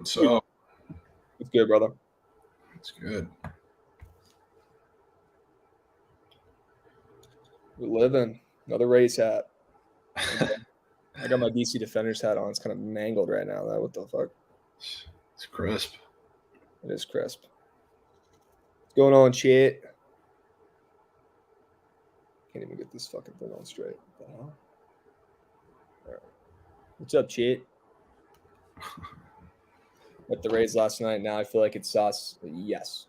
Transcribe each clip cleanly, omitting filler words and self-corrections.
So It's good, brother. it's good. We're living. Another Rays hat. I got my DC Defenders hat on. It's kind of mangled right now, though. What the fuck? It's crisp. It is crisp. What's going on, shit? Can't even get this fucking thing on straight. What the hell? All right. What's up, shit? At the Rays last night. Now I feel like it's sauce. Yes.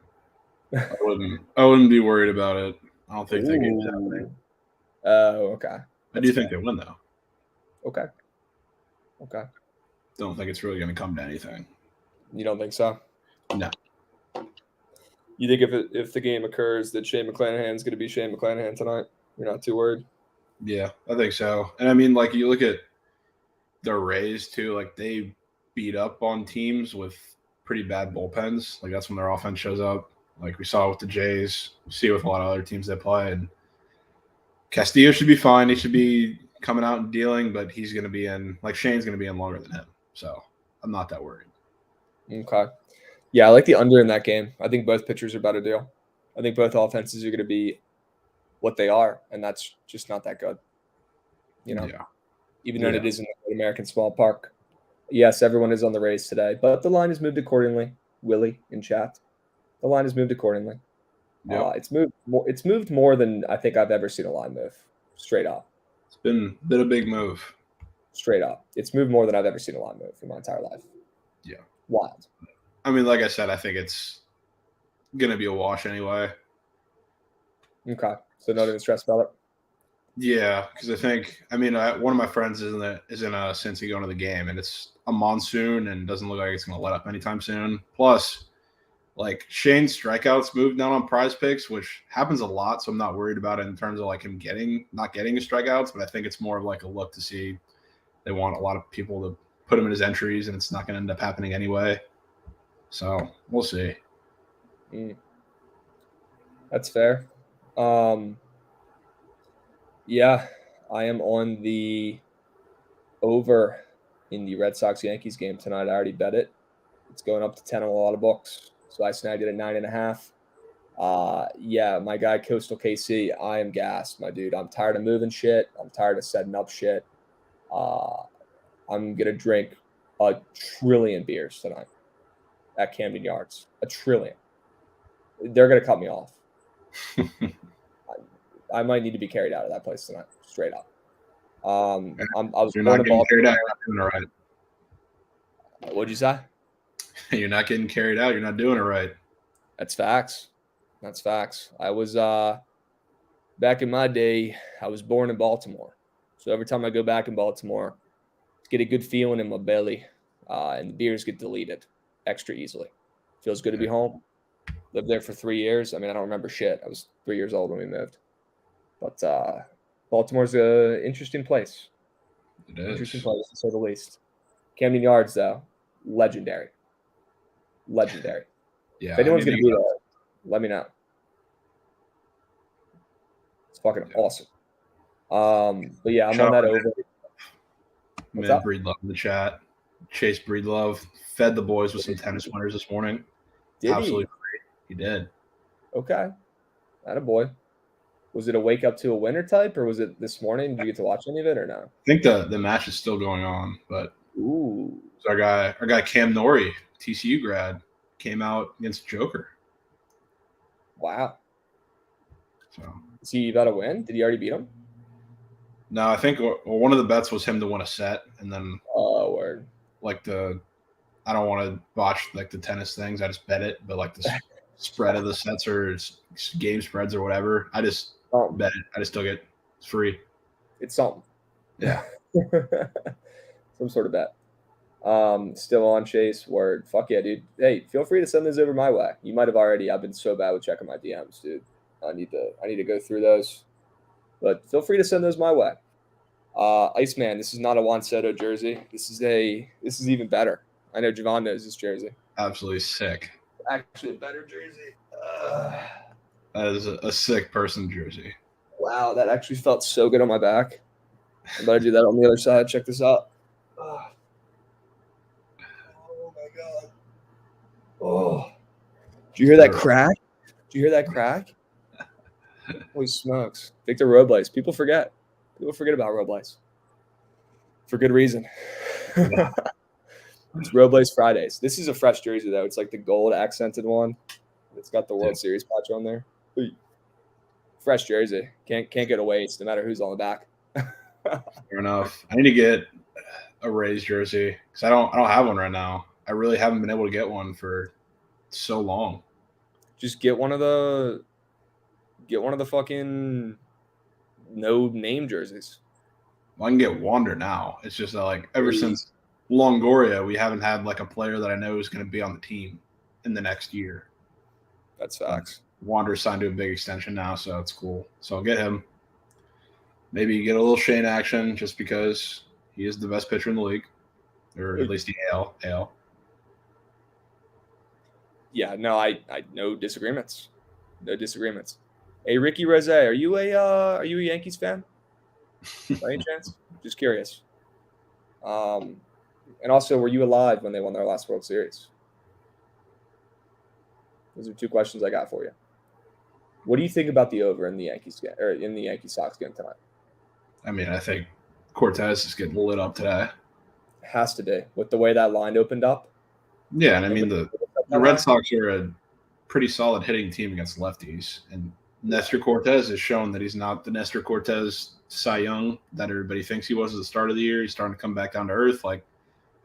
I wouldn't be worried about it. I don't think that game's happening. Oh, okay. I do think they win though. Okay. Don't think it's really going to come to anything. You don't think so? No. You think if the game occurs that Shane McClanahan's going to be Shane McClanahan tonight? You're not too worried? Yeah, I think so. And I mean, like, you look at the Rays too, like they beat up on teams with pretty bad bullpens. Like that's when their offense shows up. Like we saw with the Jays, we see it with a lot of other teams they play. And Castillo should be fine. He should be coming out and dealing, but he's going to be in, like Shane's going to be in longer than him. So I'm not that worried. Okay. Yeah, I like the under in that game. I think both pitchers are about to deal. I think both offenses are going to be what they are, and that's just not that good. You know, even though it is in the American small park. Yes, everyone is on the Rays today, but the line has moved accordingly. Willie in chat, the line has moved accordingly. Yep. It's moved more than I think I've ever seen a line move. Straight up. It's been a big move. Straight up. It's moved more than I've ever seen a line move in my entire life. Yeah. Wild. I mean, like I said, I think it's going to be a wash anyway. Okay. So not even stressed about it? Yeah, because I think, I mean, one of my friends is in Cincy going to the game, and it's a monsoon and doesn't look like it's going to let up anytime soon. Plus, like Shane's strikeouts moved down on Prize Picks, which happens a lot, so I'm not worried about it in terms of like him not getting his strikeouts, but I think it's more of like a look to see they want a lot of people to put him in his entries, and it's not going to end up happening anyway. So we'll see. That's fair. Yeah, I am on the over in the Red Sox-Yankees game tonight. I already bet it. It's going up to 10 on a lot of books. So I snagged it at 9.5. Yeah, my guy Coastal KC, I am gassed, my dude. I'm tired of moving shit. I'm tired of setting up shit. I'm going to drink 1 trillion beers tonight at Camden Yards. 1 trillion. They're going to cut me off. I might need to be carried out of that place tonight, straight up. I was You're not getting carried out. You're not doing it right. What'd you say? You're not getting carried out. You're not doing it right. That's facts. That's facts. I was back in my day. I was born in Baltimore, so every time I go back in Baltimore, I get a good feeling in my belly, and the beers get deleted extra easily. Feels good to be home. Lived there for 3 years. I mean, I don't remember shit. I was 3 years old when we moved. But Baltimore's an interesting place. It is. Interesting place, to say the least. Camden Yards, though, legendary. Legendary. Yeah. If anyone's going to be there, let me know. It's fucking awesome. But yeah, I'm on that over. Man, Breedlove in the chat. Chase Breedlove fed the boys with some tennis winners this morning. Absolutely great. He did. Okay. Attaboy. Was it a wake up to a winner type, or was it this morning? Did you get to watch any of it or no? I think the match is still going on, but ooh, so our guy Cam Norrie, TCU grad, came out against Joker. Wow. So is he about to win? Did he already beat him? No, I think one of the bets was him to win a set, and then word. Like I don't want to watch like the tennis things. I just bet it, but like the spread of the sets or game spreads or whatever, I just bet it. I just took it. It's free. It's something. Yeah. Some sort of bet. Still on Chase. Word. Fuck yeah, dude. Hey, feel free to send those over my way. You might have already. I've been so bad with checking my DMs, dude. I need to go through those. But feel free to send those my way. Iceman, this is not a Juan Soto jersey. This is even better. I know Jovan knows this jersey. Absolutely sick. Actually, a better jersey. That is a sick person jersey. Wow, that actually felt so good on my back. I'm about to do that on the other side. Check this out. Oh my god. Oh, did you hear that crack? Did you hear that crack? Holy smokes. Victor Robles. People forget. People forget about Robles. For good reason. Yeah. It's Robles Fridays. This is a fresh jersey, though. It's like the gold accented one. It's got the World Series patch on there. Fresh jersey. Can't get a waste, no matter who's on the back. Fair enough. I need to get a Rays jersey because I don't have one right now. I really haven't been able to get one for so long. Just get one of the fucking no name jerseys. Well, I can get Wander now. It's just that, like, ever since Longoria, we haven't had like a player that I know is going to be on the team in the next year. That's facts. Wander's signed to a big extension now, so it's cool. So I'll get him. Maybe get a little Shane action just because he is the best pitcher in the league, or at least the AL. Yeah, no, I no disagreements. No disagreements. Hey, Ricky Rose, are you a Yankees fan? By any chance? Just curious. And also, were you alive when they won their last World Series? Those are two questions I got for you. What do you think about the over in the Yankees or in the Yankee Sox game tonight? I mean, I think Cortez is getting lit up today. Has to be with the way that line opened up. Yeah, and I mean the Red Sox are a pretty solid hitting team against lefties, and Nestor Cortez has shown that he's not the Nestor Cortez Cy Young that everybody thinks he was at the start of the year. He's starting to come back down to earth. Like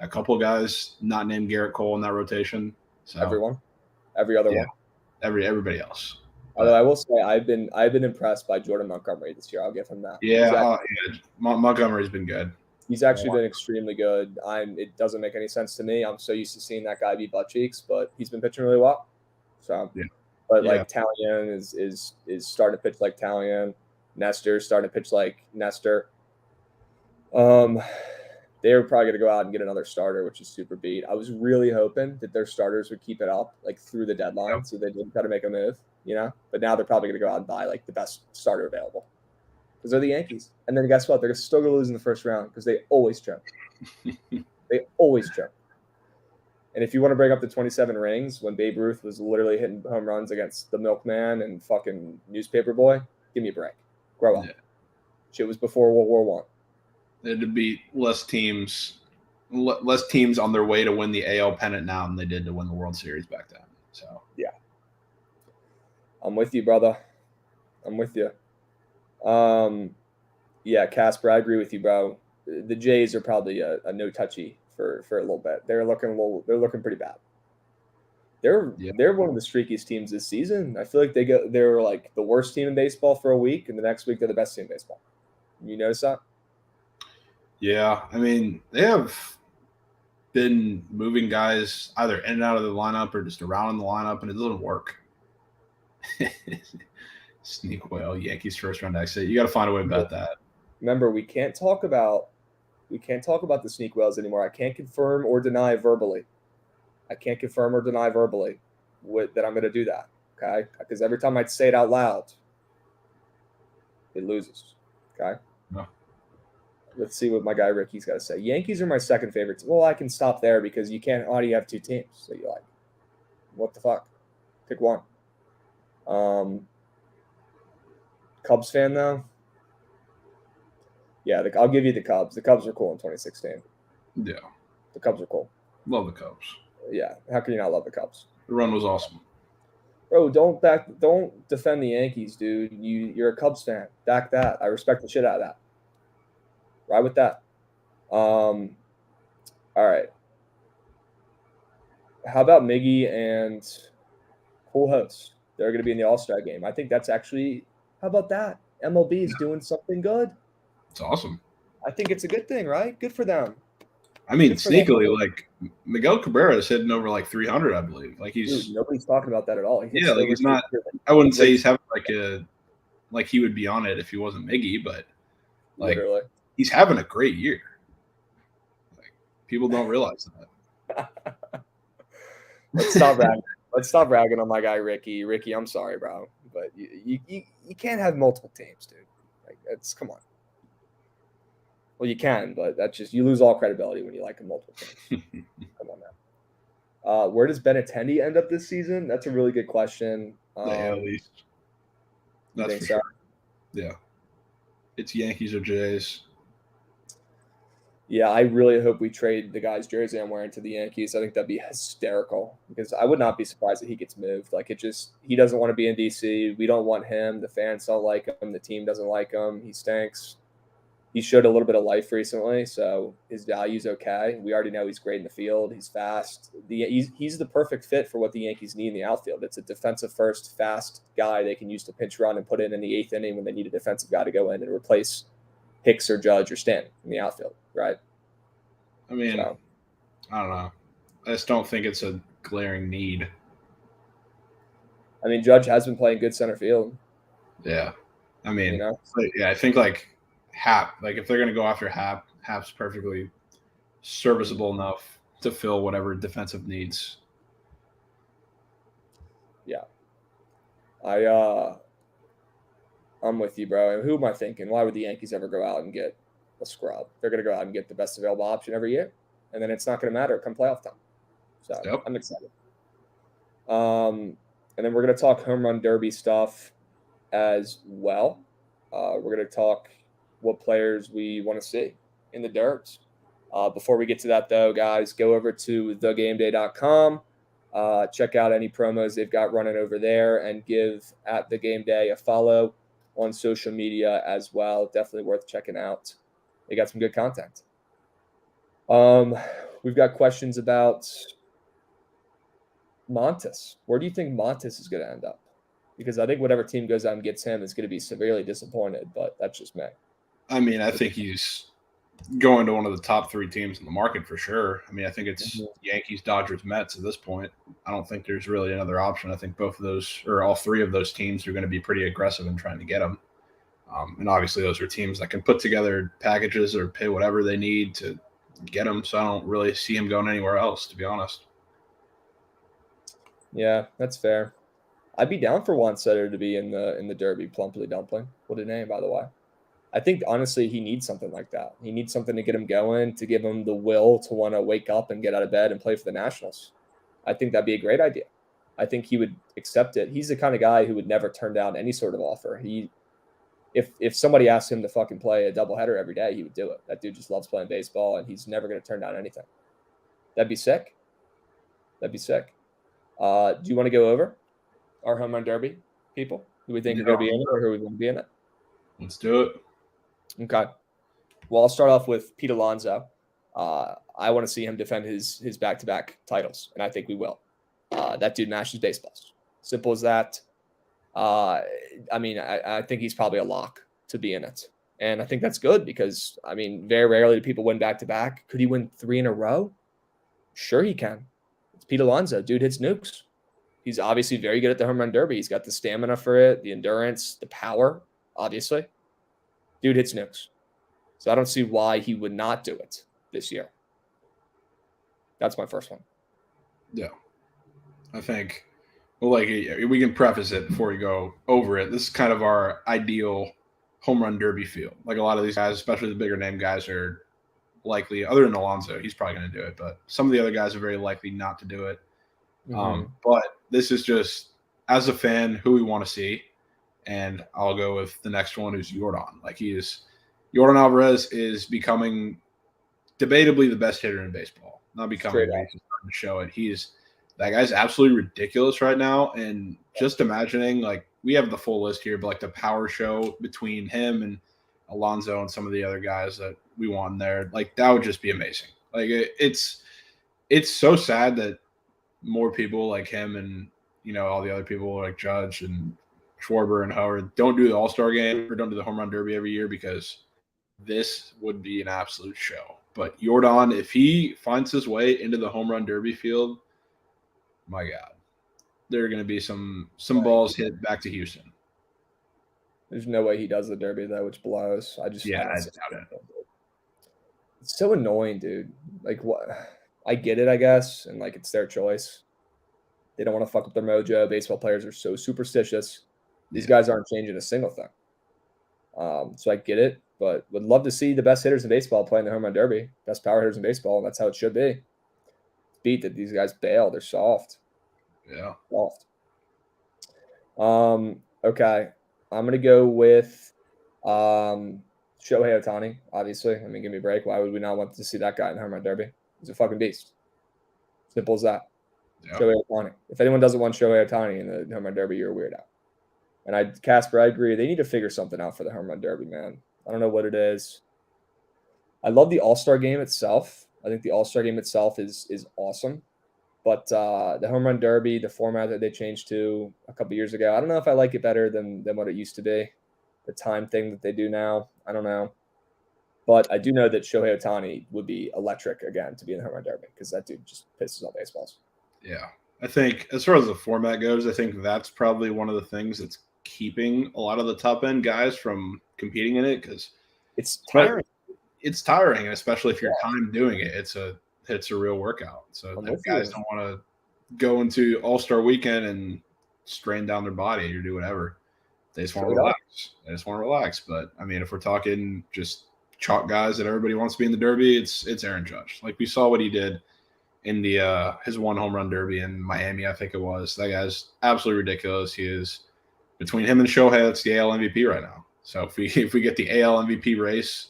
a couple of guys not named Garrett Cole in that rotation. So every other one, everybody else. Although I will say I've been impressed by Jordan Montgomery this year. I'll give him that. Yeah, Montgomery's been good. He's actually been extremely good. It doesn't make any sense to me. I'm so used to seeing that guy be butt cheeks, but he's been pitching really well. So, like Talion is starting to pitch like Talion. Nestor's starting to pitch like Nestor. They're probably going to go out and get another starter, which is super beat. I was really hoping that their starters would keep it up like through the deadline, so they didn't try to make a move, But now they're probably going to go out and buy like the best starter available because they're the Yankees. And then guess what? They're still going to lose in the first round because they always choke. They always choke. And if you want to bring up the 27 rings when Babe Ruth was literally hitting home runs against the Milkman and fucking Newspaper Boy, give me a break. Grow up. Yeah. Shit was before World War I. They had to beat less teams on their way to win the AL pennant now than they did to win the World Series back then. So yeah, I'm with you, brother. I'm with you. Yeah, Casper, I agree with you, bro. The Jays are probably a no touchy for a little bit. They're looking pretty bad. They're one of the streakiest teams this season. I feel like they're like the worst team in baseball for a week, and the next week they're the best team in baseball. You notice that? Yeah, I mean, they have been moving guys either in and out of the lineup or just around in the lineup, and it doesn't work. Sneak whale, Yankees first round exit. You got to find a way to bet that. Remember, we can't talk about the sneak whales anymore. I can't confirm or deny verbally. That I'm going to do that. Okay, because every time I say it out loud, it loses. Okay. No. Let's see what my guy Ricky's got to say. Yankees are my second favorite. Well, I can stop there because you can't. How do you have two teams that you like? What the fuck? Pick one. Cubs fan though. Yeah, I'll give you the Cubs. The Cubs were cool in 2016. Yeah, the Cubs are cool. Love the Cubs. Yeah, how can you not love the Cubs? The run was awesome. Bro, don't defend the Yankees, dude. You're a Cubs fan. Back that. I respect the shit out of that. Ride with that. All right. How about Miggy and Cool Host? They're going to be in the All-Star game. I think that's actually. How about that? MLB is doing something good. It's awesome. I think it's a good thing, right? Good for them. I mean, sneakily, like Miguel Cabrera is hitting over like 300, I believe. Like Dude, nobody's talking about that at all. He's not. I wouldn't say he's having like he would be on it if he wasn't Miggy, but like literally. He's having a great year. Like people don't realize that. Let's stop ragging on my guy Ricky. Ricky, I'm sorry, bro, but you can't have multiple teams, dude. Like it's come on. Well, you can, but that's just you lose all credibility when you like multiple teams. Come on, man. Where does Benintendi end up this season? That's a really good question. The AL East. You That's think for so? sure. Yeah. It's Yankees or Jays. Yeah, I really hope we trade the guy's jersey I'm wearing to the Yankees. I think that'd be hysterical because I would not be surprised if he gets moved. Like he doesn't want to be in DC. We don't want him. The fans don't like him. The team doesn't like him. He stinks. He showed a little bit of life recently, so his value's okay. We already know he's great in the field. He's fast. He's the perfect fit for what the Yankees need in the outfield. It's a defensive first, fast guy they can use to pinch run and put in the eighth inning when they need a defensive guy to go in and replace Hicks or Judge or Stanton in the outfield, right? I mean, So, I don't know. I just don't think it's a glaring need. I mean, Judge has been playing good center field. Yeah. I mean, You know, I think like Hap, like if they're gonna go after Hap, Hap's perfectly serviceable enough to fill whatever defensive needs. yeah. I'm with you, bro. And who am I thinking? Why would the Yankees ever go out and get a scrub? They're going to go out and get the best available option every year, and then it's not going to matter come playoff time. So Yep. I'm excited. And then we're going to talk home run derby stuff as well. We're going to talk what players we want to see in the derbs. Before we get to that, though, guys, go over to thegameday.com. Check out any promos they've got running over there and give at the game day a follow on social media as well. Definitely worth checking out. They got some good content. We've got questions about Montes. Where do you think Montes is going to end up? Because I think whatever team goes out and gets him is going to be severely disappointed, but that's just me. I mean, I think he's going to one of the top 3 teams in the market for sure. I mean, I think it's Yankees, Dodgers, Mets at this point. I don't think there's really another option. I think both of those or all 3 of those teams are going to be pretty aggressive in trying to get him. And obviously, those are teams that can put together packages or pay whatever they need to get him. So I don't really see him going anywhere else, to be honest. Yeah, that's fair. I'd be down for Juan Sutter to be in the Derby. Plumply Dumpling. What a name, by the way. I think honestly he needs something like that. He needs something to get him going, to give him the will to want to wake up and get out of bed and play for the Nationals. I think that'd be a great idea. I think he would accept it. He's the kind of guy who would never turn down any sort of offer. If somebody asked him to fucking play a doubleheader every day, he would do it. That dude just loves playing baseball, and he's never going to turn down anything. That'd be sick. That'd be sick. Do you want to go over our home run derby people who we think are going to be in it or who we want to be in it? Let's do it. Okay. Well, I'll start off with Pete Alonso. I want to see him defend his back-to-back titles, and I think we will. That dude mashes baseballs. Simple as that. I mean, I think he's probably a lock to be in it. And I think that's good because, I mean, very rarely do people win back-to-back. Could he win 3 in a row? Sure he can. It's Pete Alonso. Dude hits nukes. He's obviously very good at the home run derby. He's got the stamina for it, the endurance, the power, obviously. Dude hits nukes. So I don't see why he would not do it this year. That's my first one. Yeah. I think, well, like, we can preface it before we go over it. This is kind of our ideal home run derby field. Like a lot of these guys, especially the bigger name guys, are likely, other than Alonso, he's probably going to do it, but some of the other guys are very likely not to do it. But this is just, as a fan, who we want to see. And I'll go with the next one, who's Jordan. Like Jordan Alvarez is becoming debatably the best hitter in baseball. Not becoming, but he's starting to show it. That guy's absolutely ridiculous right now. And just imagining, like, we have the full list here, but like the power show between him and Alonso and some of the other guys that we want in there, like that would just be amazing. Like it's so sad that more people like him and, you know, all the other people like Judge and Schwarber and Howard don't do the All-Star game or don't do the home run derby every year, because this would be an absolute show. But Jordan, if he finds his way into the home run derby field, my God, there are going to be some balls hit back to Houston. There's no way he does the derby though, which blows. I doubt it. It's so annoying, dude. Like, what? I get it, I guess, and like it's their choice. They don't want to fuck up their mojo. Baseball players are so superstitious. These guys aren't changing a single thing. So I get it, but would love to see the best hitters in baseball playing the home run derby, best power hitters in baseball, and that's how it should be. beat that these guys bail. They're soft. Yeah. Soft. Okay. I'm gonna go with Shohei Ohtani, obviously. I mean, give me a break. Why would we not want to see that guy in the home run derby? He's a fucking beast. Simple as that. Yeah. Shohei Ohtani. If anyone doesn't want Shohei Ohtani in the home run derby, you're a weirdo. And Casper, I agree. They need to figure something out for the home run derby, man. I don't know what it is. I love the All-Star game itself. I think the All-Star game itself is awesome. But the home run derby, the format that they changed to a couple years ago, I don't know if I like it better than what it used to be. The time thing that they do now, I don't know. But I do know that Shohei Ohtani would be electric again to be in the home run derby because that dude just pisses on baseballs. Yeah. I think as far as the format goes, I think that's probably one of the things that's keeping a lot of the top end guys from competing in it because it's tiring. It's tiring, especially if you're time doing it. It's a real workout. So guys don't want to go into All-Star weekend and strain down their body or do whatever. They just want to relax. But I mean, if we're talking just chalk guys that everybody wants to be in the Derby, it's Aaron Judge. Like we saw what he did in the his one home run derby in Miami, I think it was. That guy's absolutely ridiculous. He is between him and Shohei, it's the AL MVP right now. So if we get the AL MVP race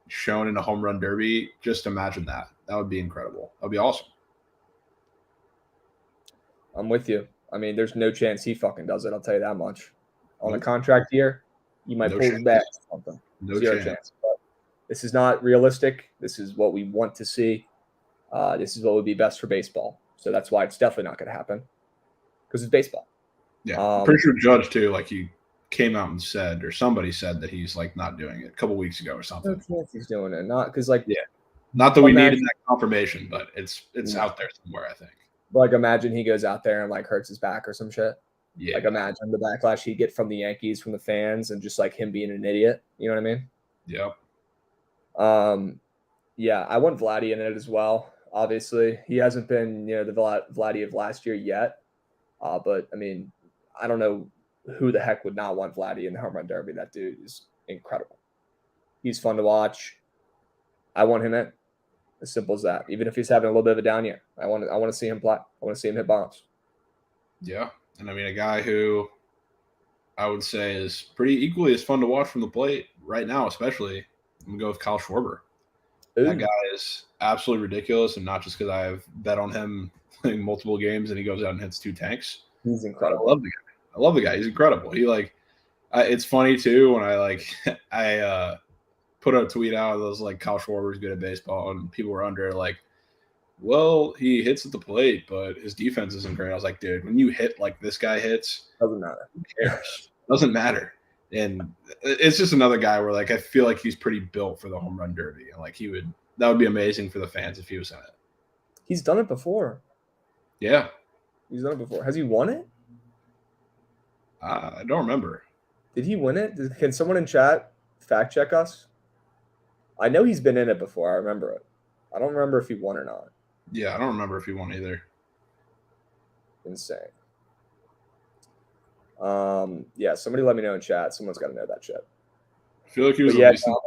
shown in a home run derby, just imagine that. That would be incredible. That would be awesome. I'm with you. I mean, there's no chance he fucking does it. I'll tell you that much. On a contract year, you might pull his back or something. Zero chance. But this is not realistic. This is what we want to see. This is what would be best for baseball. So that's why it's definitely not going to happen because it's baseball. Yeah, I'm pretty sure Judge too. Like he came out and said, or somebody said that he's like not doing it a couple weeks ago or something. No chance he's doing it. Not because not that we needed that confirmation, but it's out there somewhere. I think. Like imagine he goes out there and like hurts his back or some shit. Yeah. Like imagine the backlash he'd get from the Yankees, from the fans, and just like him being an idiot. You know what I mean? Yep. Yeah, I want Vladdy in it as well. Obviously, he hasn't been, the Vladdy of last year yet. But I mean, I don't know who the heck would not want Vladdy in the home run derby. That dude is incredible. He's fun to watch. I want him in. As simple as that. Even if he's having a little bit of a down year, I want to see him play. I want to see him hit bombs. Yeah, and I mean a guy who I would say is pretty equally as fun to watch from the plate right now, especially. I'm gonna go with Kyle Schwarber. Ooh. That guy is absolutely ridiculous, and not just because I've bet on him in multiple games and he goes out and hits 2 tanks. He's incredible. I love the guy. He's incredible. He it's funny too when I put a tweet out that was like Kyle Schwarber's good at baseball, and people were under like, well, he hits at the plate, but his defense isn't great. I was like, dude, when you hit like this guy hits, doesn't matter. Who cares? Doesn't matter. And it's just another guy where like I feel like he's pretty built for the home run derby, and like that would be amazing for the fans if he was in it. He's done it before. Yeah, he's done it before. Has he won it? I don't remember. Did he win it? Can someone in chat fact check us? I know he's been in it before. I remember it. I don't remember if he won or not. Yeah, I don't remember if he won either. Insane. Yeah, somebody let me know in chat. Someone's got to know that shit. I feel like he was at least in the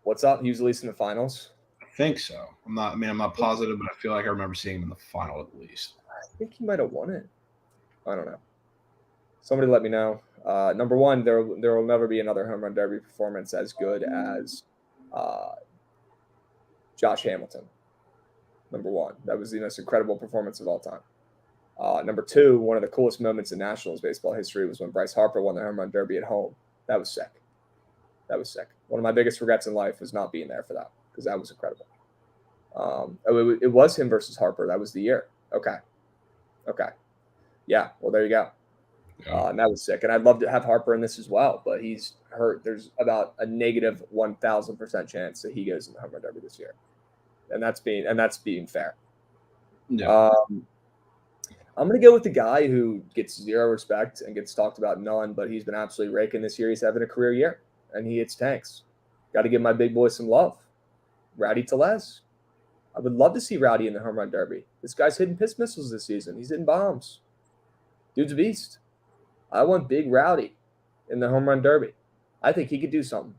what's up? He was at least in the finals? I think so. I'm not positive, but I feel like I remember seeing him in the final at least. I think he might have won it. I don't know. Somebody let me know. Number one, there will never be another home run derby performance as good as Josh Hamilton. Number one. That was the most incredible performance of all time. Number two, one of the coolest moments in Nationals baseball history was when Bryce Harper won the home run derby at home. That was sick. One of my biggest regrets in life was not being there for that because that was incredible. It was him versus Harper. That was the year. Okay. Yeah, well, there you go. Yeah. And that was sick. And I'd love to have Harper in this as well, but he's hurt. There's about a negative 1,000% chance that he goes in the home run derby this year. And that's being fair. Yeah. I'm going to go with the guy who gets zero respect and gets talked about none, but he's been absolutely raking this year. He's having a career year, and he hits tanks. Got to give my big boy some love. Rowdy Tellez. I would love to see Rowdy in the home run derby. This guy's hitting piss missiles this season. He's hitting bombs. Dude's a beast. I want big Rowdy in the home run derby. I think he could do something.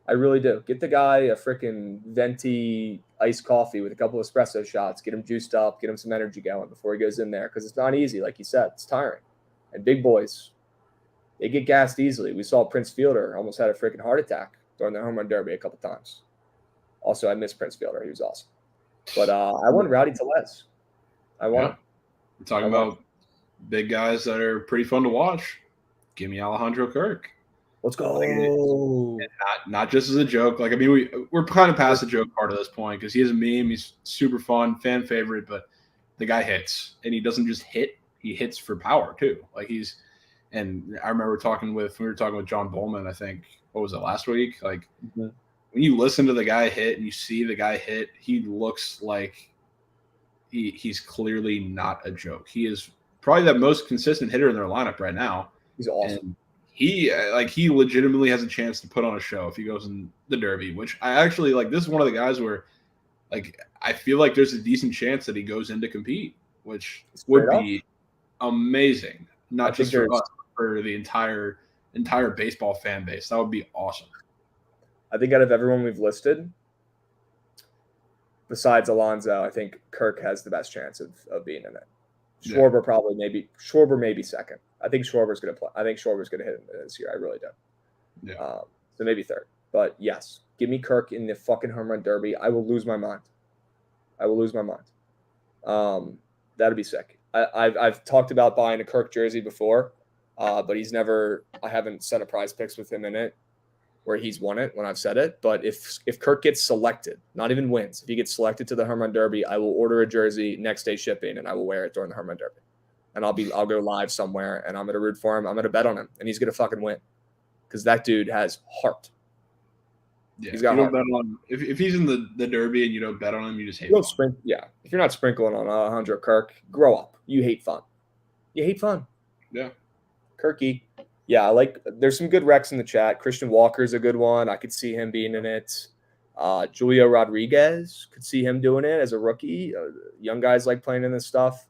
I really do. Get the guy a freaking venti iced coffee with a couple of espresso shots. Get him juiced up. Get him some energy going before he goes in there because it's not easy, like you said. It's tiring. And big boys, they get gassed easily. We saw Prince Fielder almost had a freaking heart attack during the home run derby a couple times. Also, I miss Prince Fielder. He was awesome. But I want Rowdy Tellez. I want him. We're talking about big guys that are pretty fun to watch. Give me Alejandro Kirk. Let's go. Not just as a joke. Like, I mean, we're kind of past the joke part of this point because he is a meme. He's super fun, fan favorite, but the guy hits. And he doesn't just hit. He hits for power, too. Like, and I remember we were talking with John Bowman, I think, what was it, last week? Like, when you listen to the guy hit and you see the guy hit, he looks like he's clearly not a joke. He is probably the most consistent hitter in their lineup right now. He's awesome. And he legitimately has a chance to put on a show if he goes in the Derby, which I actually like. This is one of the guys where, like, I feel like there's a decent chance that he goes in to compete, which would be amazing. Not just for us, but for the entire baseball fan base. That would be awesome. I think out of everyone we've listed, besides Alonso, I think Kirk has the best chance of being in it. Schwarber maybe second. I think Schwarber's going to play. I think Schwarber's going to hit him this year. I really do. Yeah. So maybe third. But yes, give me Kirk in the fucking home run derby. I will lose my mind. That'd be sick. I've talked about buying a Kirk jersey before, but he's never. I haven't set a prize picks with him in it where he's won it when I've said it. But if Kirk gets selected, not even wins, if he gets selected to the home run derby, I will order a jersey next day shipping and I will wear it during the home run derby. And I'll go live somewhere and I'm gonna root for him. I'm gonna bet on him and he's gonna fucking win because that dude has heart. Yeah, he's got heart. Bet on, if he's in the derby and you don't bet on him, you just hate. Yeah, if you're not sprinkling on Alejandro Kirk, grow up. You hate fun. Yeah, Kirky. Yeah, there's some good recs in the chat. Christian Walker's a good one. I could see him being in it. Julio Rodriguez, could see him doing it as a rookie. Young guys like playing in this stuff.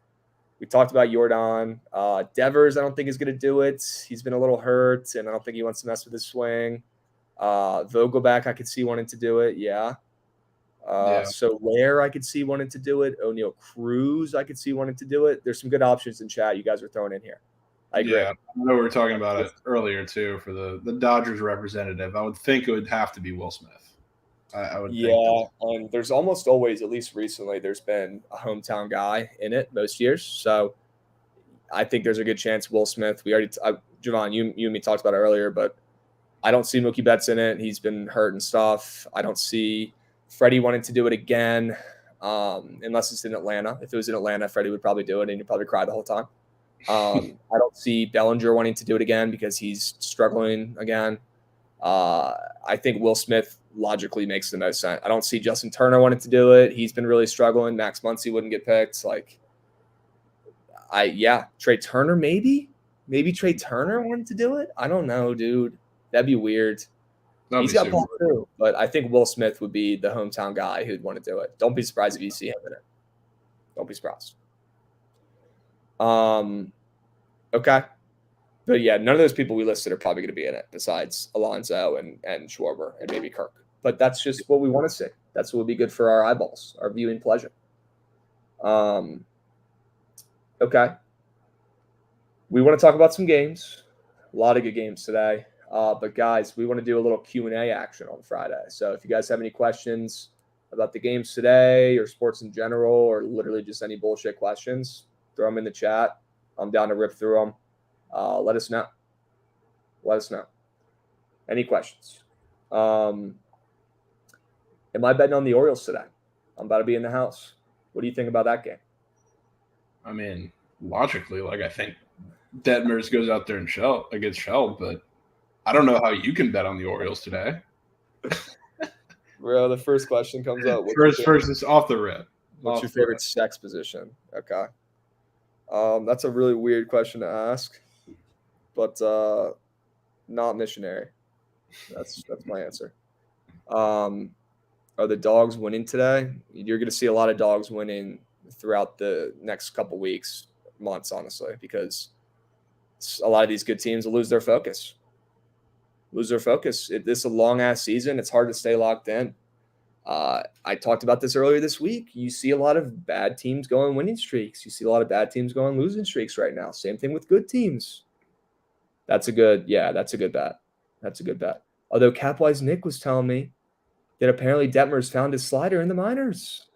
We talked about Jordan. Devers, I don't think is going to do it. He's been a little hurt, and I don't think he wants to mess with his swing. Vogelback, I could see wanting to do it. Yeah. So Lair, I could see wanting to do it. O'Neal Cruz, I could see wanting to do it. There's some good options in chat you guys are throwing in here. I agree. Yeah, I know we were talking about it earlier too for the Dodgers representative. I would think it would have to be Will Smith. I would. Yeah, and there's almost always, at least recently, there's been a hometown guy in it most years. So I think there's a good chance Will Smith. We already, Jovan, you and me talked about it earlier, but I don't see Mookie Betts in it. He's been hurt and stuff. I don't see Freddie wanting to do it again, unless it's in Atlanta. If it was in Atlanta, Freddie would probably do it, and he'd probably cry the whole time. I don't see Bellinger wanting to do it again because he's struggling again. I think Will Smith logically makes the most sense. I don't see Justin Turner wanting to do it. He's been really struggling. Max Muncy wouldn't get picked. Trey Turner maybe Trey Turner wanted to do it. I don't know, dude. That'd be weird. He's got ball too, but I think Will Smith would be the hometown guy who'd want to do it. Don't be surprised if you see him in it. Don't be surprised. Okay. But yeah, none of those people we listed are probably going to be in it besides Alonso and Schwarber and maybe Kirk. But that's just what we want to see. That's what would be good for our eyeballs, our viewing pleasure. Okay. We want to talk about some games. A lot of good games today. But guys, we want to do a little Q&A action on Friday. So if you guys have any questions about the games today or sports in general or literally just any bullshit questions, throw them in the chat. I'm down to rip through them. Let us know. Any questions? Am I betting on the Orioles today? I'm about to be in the house. What do you think about that game? I mean, logically, I think Detmers goes out there and against Shell, but I don't know how you can bet on the Orioles today. Bro, the first question comes up. First is off the rip. What's your favorite sex position? Okay. That's a really weird question to ask, but not missionary. That's my answer. Are the dogs winning today? You're going to see a lot of dogs winning throughout the next couple weeks, months, honestly, because a lot of these good teams will lose their focus. lose their focus. This is a long ass season. It's hard to stay locked in. I talked about this earlier this week. You see a lot of bad teams go on winning streaks. You see a lot of bad teams go on losing streaks right now. Same thing with good teams. That's a good bet. That's a good bet. Although Capwise Nick was telling me that apparently Detmer's found his slider in the minors.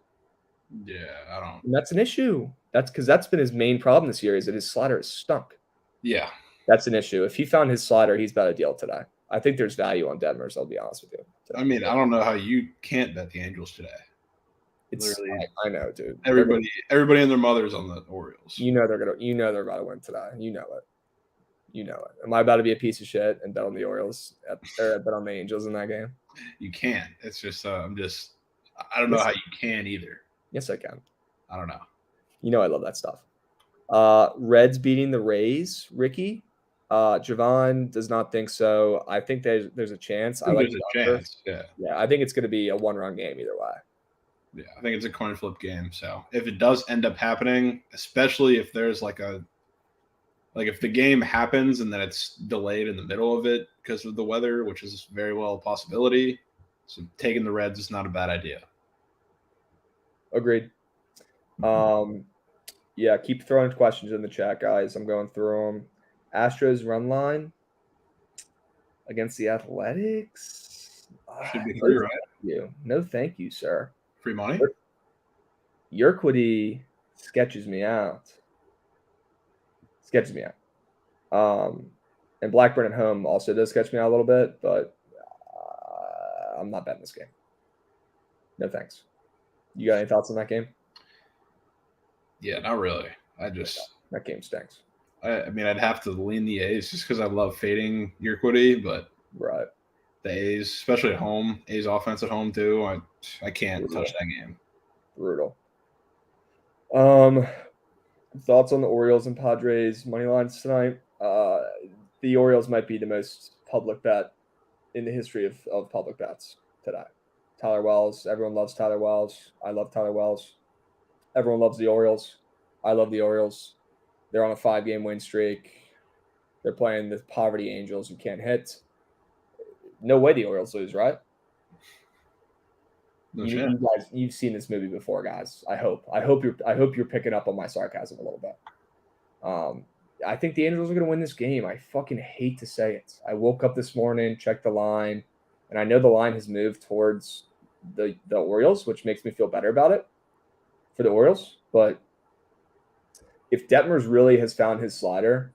Yeah, I don't. And that's an issue. That's because that's been his main problem this year is that his slider is stunk. Yeah. That's an issue. If he found his slider, he's about a deal today. I think there's value on Detmer's, I'll be honest with you. I mean, I don't know how you can't bet the Angels today. It's literally, I know, dude. Everybody and their mothers on the Orioles. They're about to win today. You know it. Am I about to be a piece of shit and bet on the Orioles or bet on the Angels in that game? You can. It's just I don't know how you can either. Yes, I can. I don't know. I love that stuff. Reds beating the Rays, Ricky. Jovan does not think so. I think there's a chance. I like there's a chance. Yeah. Yeah, I think it's going to be a one-run game either way. Yeah, I think it's a coin flip game. So if it does end up happening, especially if there's if the game happens and then it's delayed in the middle of it because of the weather, which is very well a possibility, so taking the Reds is not a bad idea. Agreed. Yeah, keep throwing questions in the chat, guys. I'm going through them. Astros run line against the Athletics. Should be free, right? No, thank you, sir. Free money? Yerquity sketches me out. And Blackburn at home also does sketch me out a little bit, but I'm not betting this game. No thanks. You got any thoughts on that game? Yeah, not really. That game stinks. I mean, I'd have to lean the A's just because I love fading Yerquity, but right. The A's, especially at home, A's offense at home too. I can't touch that game. Brutal. Thoughts on the Orioles and Padres money lines tonight? The Orioles might be the most public bet in the history of public bets today. Tyler Wells. Everyone loves Tyler Wells. I love Tyler Wells. Everyone loves the Orioles. I love the Orioles. They're on a 5-game win streak. They're playing the poverty Angels who can't hit. No way the Orioles lose, right? No you guys, you've seen this movie before, guys. I hope you're picking up on my sarcasm a little bit. I think the Angels are going to win this game. I fucking hate to say it. I woke up this morning, checked the line, and I know the line has moved towards the Orioles, which makes me feel better about it for the Orioles. But if Detmers really has found his slider,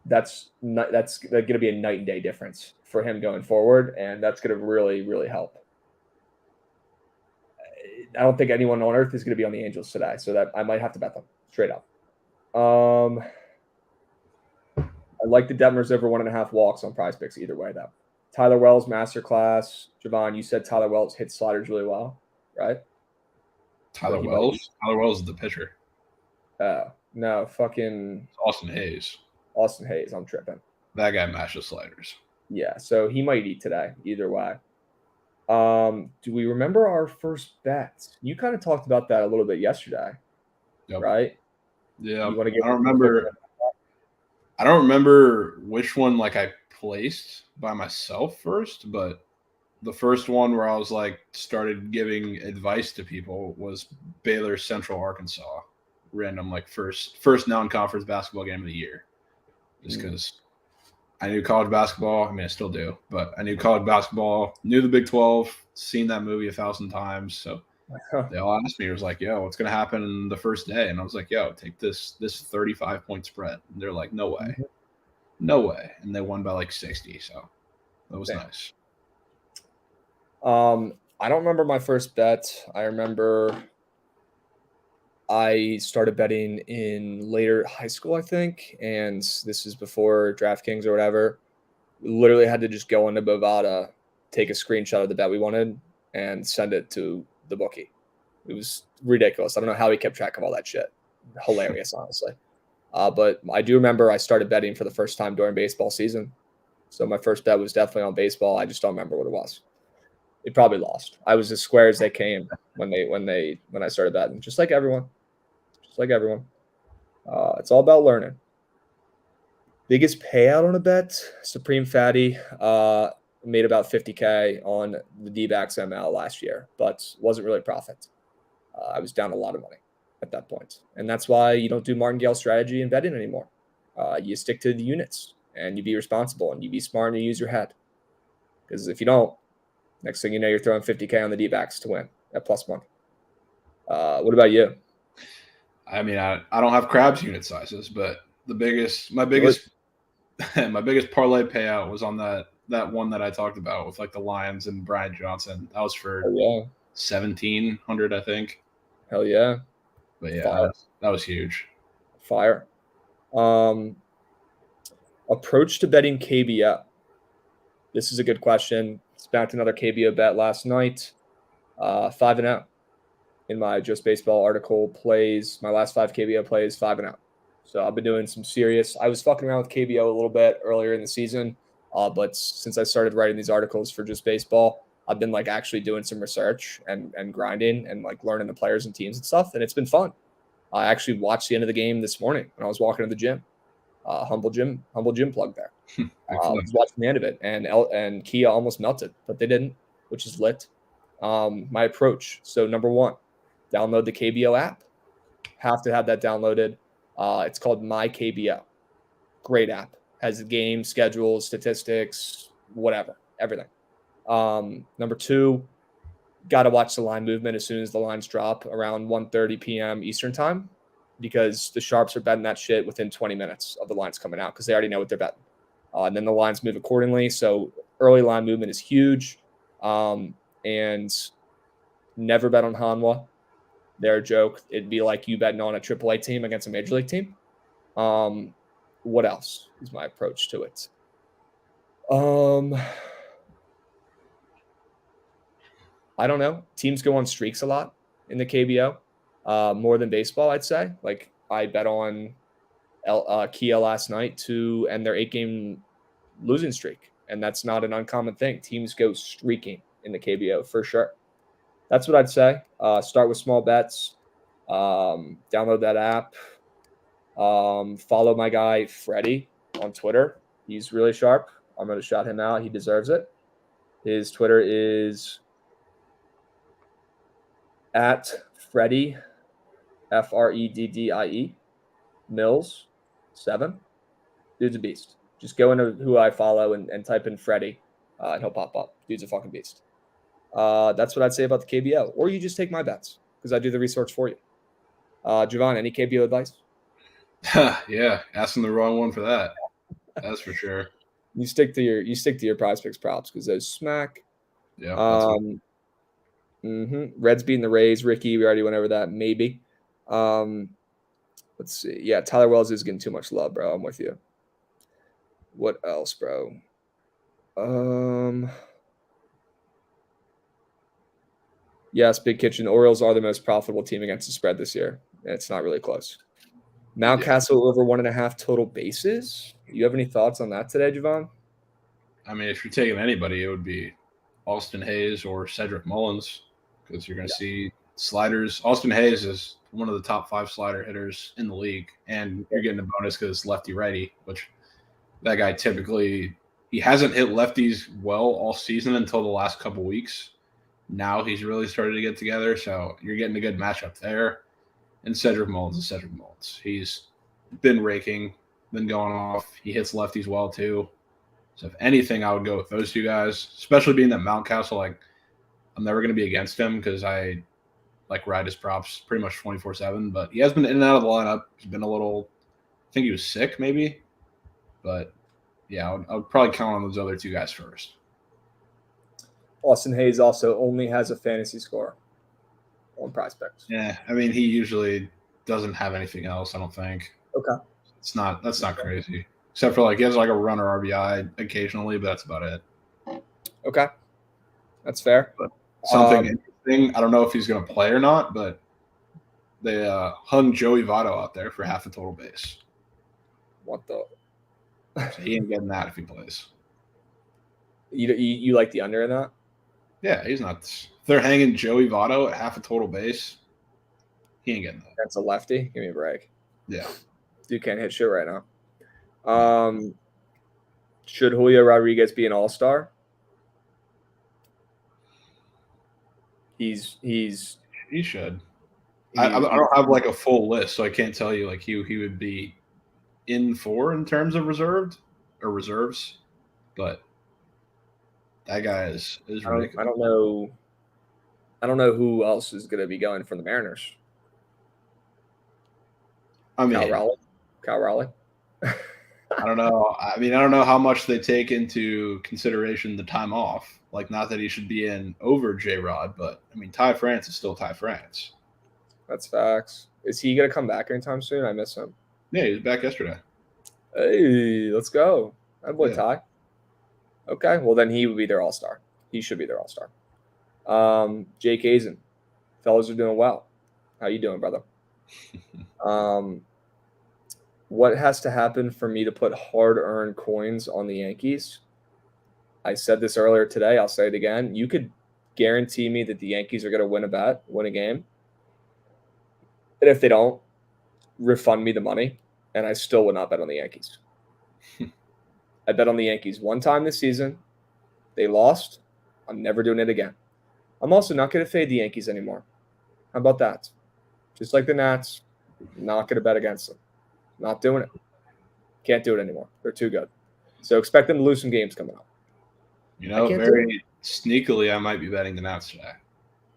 that's going to be a night and day difference for him going forward, and that's going to really, really help. I don't think anyone on earth is going to be on the Angels today, so that I might have to bet them straight up. I like the Detmers over 1.5 walks on Prize Picks either way, though. Tyler Wells masterclass. Jovan, you said Tyler Wells hits sliders really well, right? Tyler Wells is the pitcher. No, fucking Austin Hayes. I'm tripping. That guy mashes sliders. Yeah, so he might eat today either way. Do we remember our first bet? You kind of talked about that a little bit yesterday, right? Yeah, I don't remember which one I placed by myself first, but the first one where I was started giving advice to people was Baylor Central Arkansas, random first non-conference basketball game of the year, just because I knew college basketball. I mean, I still do, but I knew college basketball, knew the Big 12, seen that movie 1,000 times. So they all asked me, it was like, yo, what's going to happen the first day? And I was like, yo, take this 35-point spread. And they're like, no way. No way. And they won by 60. So that was nice. I don't remember my first bet. I remember I started betting in later high school, I think, and this is before DraftKings or whatever. We literally had to just go into Bovada, take a screenshot of the bet we wanted, and send it to the bookie. It was ridiculous. I don't know how he kept track of all that shit. Hilarious, honestly. But I do remember I started betting for the first time during baseball season. So my first bet was definitely on baseball. I just don't remember what it was. It probably lost. I was as square as they came when I started betting, just like everyone. It's all about learning. Biggest payout on a bet, Supreme Fatty made about 50K on the D-backs ML last year, but wasn't really a profit. I was down a lot of money at that point. And that's why you don't do martingale strategy in betting anymore. You stick to the units and you be responsible and you be smart and you use your head. Because if you don't, next thing you know, you're throwing 50K on the D-backs to win at plus money. What about you? I mean, I don't have Krabs unit sizes, but my biggest my biggest parlay payout was on that one that I talked about with like the Lions and Brian Johnson. That was for 1,700, I think. Hell yeah. But yeah, that was huge. Fire. Approach to betting KBO. This is a good question. It's back to another KBO bet last night. 5-0 in my Just Baseball article plays. My last 5 KBO plays 5-0. So I've been doing some serious. I was fucking around with KBO a little bit earlier in the season, but since I started writing these articles for Just Baseball, I've been like actually doing some research and grinding and like learning the players and teams and stuff, and it's been fun. I actually watched the end of the game this morning when I was walking to the gym. Humble gym plug there. I was watching the end of it, and Kia almost melted, but they didn't, which is lit. My approach. So number one, download the KBO app. Have to have that downloaded. It's called My KBO. Great app. Has game, schedules, statistics, whatever, everything. Number two, got to watch the line movement as soon as the lines drop around 1:30 p.m. Eastern time, because the sharps are betting that shit within 20 minutes of the lines coming out because they already know what they're betting. And then the lines move accordingly. So early line movement is huge. And never bet on Hanwha. They're a joke. It'd be like you betting on a AAA team against a major league team. What else is my approach to it? I don't know. Teams go on streaks a lot in the KBO, more than baseball, I'd say. Like I bet on Kia last night to end their 8-game losing streak, and that's not an uncommon thing. Teams go streaking in the KBO for sure. That's what I'd say. Start with small bets. Download that app. Follow my guy Freddie on Twitter. He's really sharp. I'm going to shout him out. He deserves it. His Twitter is at Freddie, FREDDIE, Mills 7. Dude's a beast. Just go into who I follow and type in Freddie, and he'll pop up. Dude's a fucking beast. That's what I'd say about the KBO. Or you just take my bets because I do the research for you. Jovan, any KBO advice? Yeah, asking the wrong one for that. That's for sure. You stick to your prize picks props because those smack. Yeah. Reds beating the Rays. Ricky, we already went over that. Maybe. Let's see. Yeah, Tyler Wells is getting too much love, bro. I'm with you. What else, bro? Yes, Big Kitchen. Orioles are the most profitable team against the spread this year. It's not really close. Mountcastle over 1.5 total bases. You have any thoughts on that today, Jovan? I mean, if you're taking anybody, it would be Austin Hayes or Cedric Mullins, because you're going to see sliders. Austin Hayes is one of the top 5 slider hitters in the league, and you're getting a bonus because it's lefty-righty, which that guy typically he hasn't hit lefties well all season until the last couple weeks. Now he's really started to get together, so you're getting a good matchup there. And Cedric Mullins is Cedric Mullins. He's been raking, been going off. He hits lefties well too. So if anything, I would go with those two guys, especially being that Mountcastle, like I'm never going to be against him because I like ride his props pretty much 24/7. But he has been in and out of the lineup. He's been a little, I think he was sick maybe. But yeah, I would probably count on those other two guys first. Austin Hayes also only has a fantasy score on prospects. Yeah, I mean, he usually doesn't have anything else, I don't think. Okay. That's not crazy. Except for like he has like a runner RBI occasionally, but that's about it. Okay. That's fair. But something interesting, I don't know if he's going to play or not, but they hung Joey Votto out there for half a total base. What the? So he ain't getting that if he plays. You like the under in that? Yeah, he's not. If they're hanging Joey Votto at half a total base, he ain't getting that. That's a lefty. Give me a break. Yeah. Dude can't hit shit right now. Should Julio Rodriguez be an all-star? He's He should. I don't have like a full list, so I can't tell you like he would be in terms of reserves, but that guy is ridiculous. I don't know. I don't know who else is going to be going from the Mariners. I mean, Kyle Raleigh. I don't know. I mean, I don't know how much they take into consideration the time off. Like, not that he should be in over J Rod, but I mean, Ty France is still Ty France. That's facts. Is he going to come back anytime soon? I miss him. Yeah, he was back yesterday. Hey, let's go. That boy, yeah. Ty. Okay, well, then he would be their all-star. He should be their all-star. Jake Azen. Fellas are doing well. How you doing, brother? What has to happen for me to put hard-earned coins on the Yankees? I said this earlier today. I'll say it again. You could guarantee me that the Yankees are going to win a game. And if they don't, refund me the money, and I still would not bet on the Yankees. I bet on the Yankees one time this season. They lost. I'm never doing it again. I'm also not going to fade the Yankees anymore. How about that? Just like the Nats, not going to bet against them. Not doing it. Can't do it anymore. They're too good. So expect them to lose some games coming up. You know, very sneakily, I might be betting the Nats today.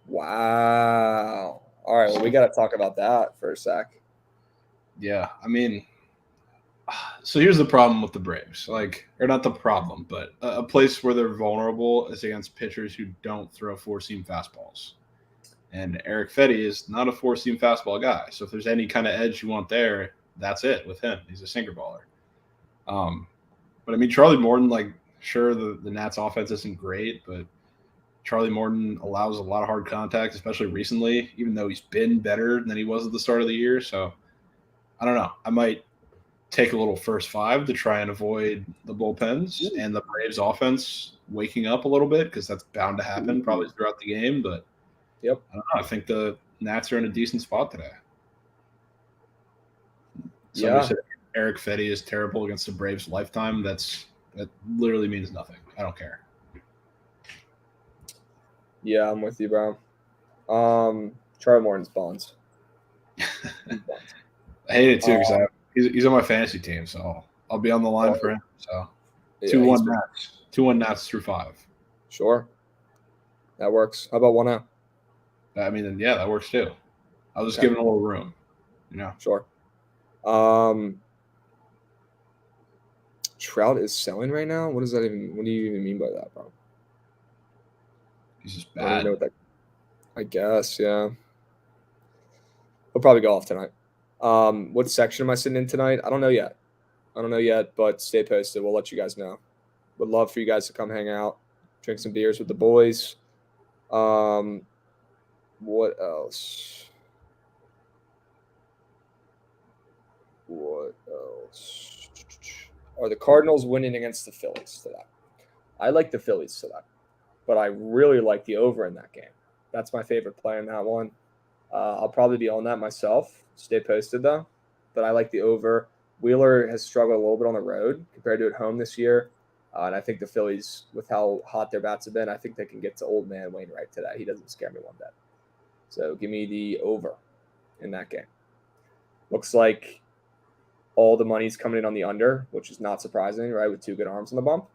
Wow. All right, well, we got to talk about that for a sec. Yeah, I mean, so here's the problem with the Braves. Like, or not the problem, but a place where they're vulnerable is against pitchers who don't throw four-seam fastballs. And Eric Fetty is not a four-seam fastball guy. So if there's any kind of edge you want there, that's it with him. He's a sinker baller. But I mean, Charlie Morton, like, sure, the Nats offense isn't great, but Charlie Morton allows a lot of hard contact, especially recently, even though he's been better than he was at the start of the year. So I don't know. I might take a little first five to try and avoid the bullpens and the Braves offense waking up a little bit, because that's bound to happen probably throughout the game. But yep, I don't know. I think the Nats are in a decent spot today. Somebody said Eric Fetty is terrible against the Braves lifetime. That literally means nothing. I don't care. Yeah, I'm with you, bro. Charlie Morton's bonds. I hate it too because he's on my fantasy team, so I'll be on the line for him. So 2-1 Nats, 2-1 Nats through 5. Sure, that works. How about 1-0? I mean, yeah, that works too. I was just giving a little room, you know. Sure. Trout is selling right now. What does that even? What do you even mean by that, bro? He's just bad. I don't know what that. I guess, yeah. He'll probably go off tonight. What section am I sitting in tonight? I don't know yet. But stay posted. We'll let you guys know. Would love for you guys to come hang out, drink some beers with the boys. What else? Are the Cardinals winning against the Phillies today? I like the Phillies today, but I really like the over in that game. That's my favorite play in that one. I'll probably be on that myself. Stay posted, though. But I like the over. Wheeler has struggled a little bit on the road compared to at home this year. And I think the Phillies, with how hot their bats have been, I think they can get to old man Wainwright today. He doesn't scare me one bit. So give me the over in that game. Looks like all the money's coming in on the under, which is not surprising, right, with two good arms on the bump.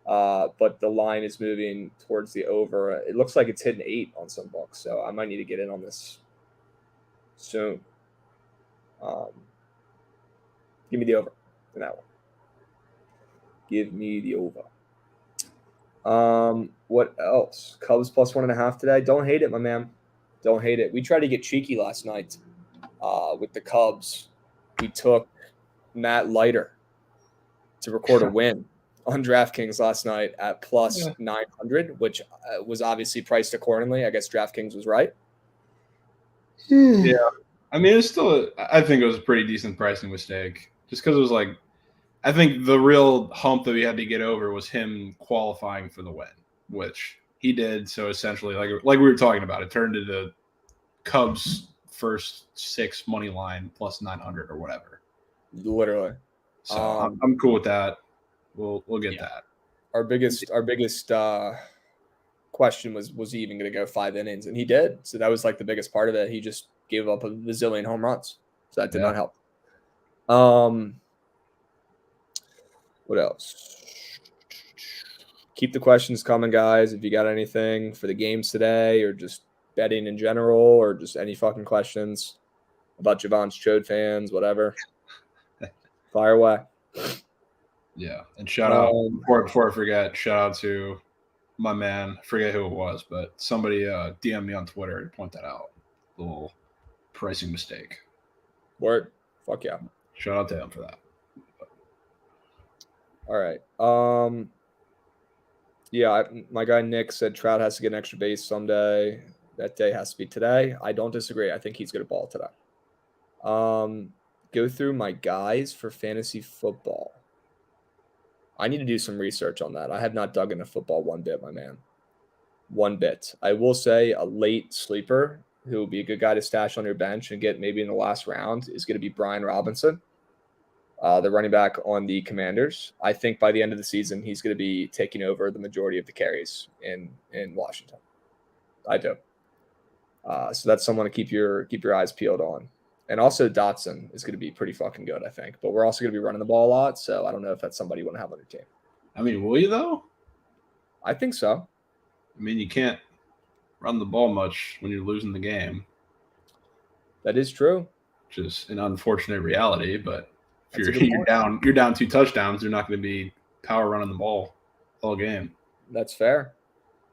But the line is moving towards the over. It looks like it's hitting 8 on some books, so I might need to get in on this soon. Give me the over in that one. Give me the over. What else? Cubs plus 1.5 today. Don't hate it, my man. Don't hate it. We tried to get cheeky last night with the Cubs. We took Matt Leiter to record a win on DraftKings last night at plus 900, which was obviously priced accordingly. I guess DraftKings was right. Yeah. I mean, it's still I think it was a pretty decent pricing mistake, just because it was like, I think the real hump that we had to get over was him qualifying for the win, which he did. So essentially, like we were talking about, it turned into Cubs first 6 money line plus 900 or whatever. Literally. So I'm cool with that. We'll get that. Our biggest question was he even going to go 5 innings, and he did. So that was like the biggest part of it. He just gave up a bazillion home runs, so that did not help. What else? Keep the questions coming, guys. If you got anything for the games today, or just betting in general, or just any fucking questions about Jovan's Chode fans, whatever, fire away. Yeah, and shout out before I forget, shout out to my man. I forget who it was, but somebody DM me on Twitter to point that out. Little pricing mistake. Word. Fuck yeah. Shout out to him for that. All right. Yeah, my guy Nick said Trout has to get an extra base someday. That day has to be today. I don't disagree. I think he's going to ball today. Go through my guys for fantasy football. I need to do some research on that. I have not dug into football one bit, my man. One bit. I will say a late sleeper who will be a good guy to stash on your bench and get maybe in the last round is going to be Brian Robinson, the running back on the Commanders. I think by the end of the season, he's going to be taking over the majority of the carries in Washington. I do. So that's someone to keep your eyes peeled on. And also Dotson is going to be pretty fucking good, I think. But we're also going to be running the ball a lot, so I don't know if that's somebody you want to have on your team. I mean, will you, though? I think so. I mean, you can't run the ball much when you're losing the game. That is true. Which is an unfortunate reality, but if you're down 2 touchdowns, you're not going to be power running the ball all game. That's fair.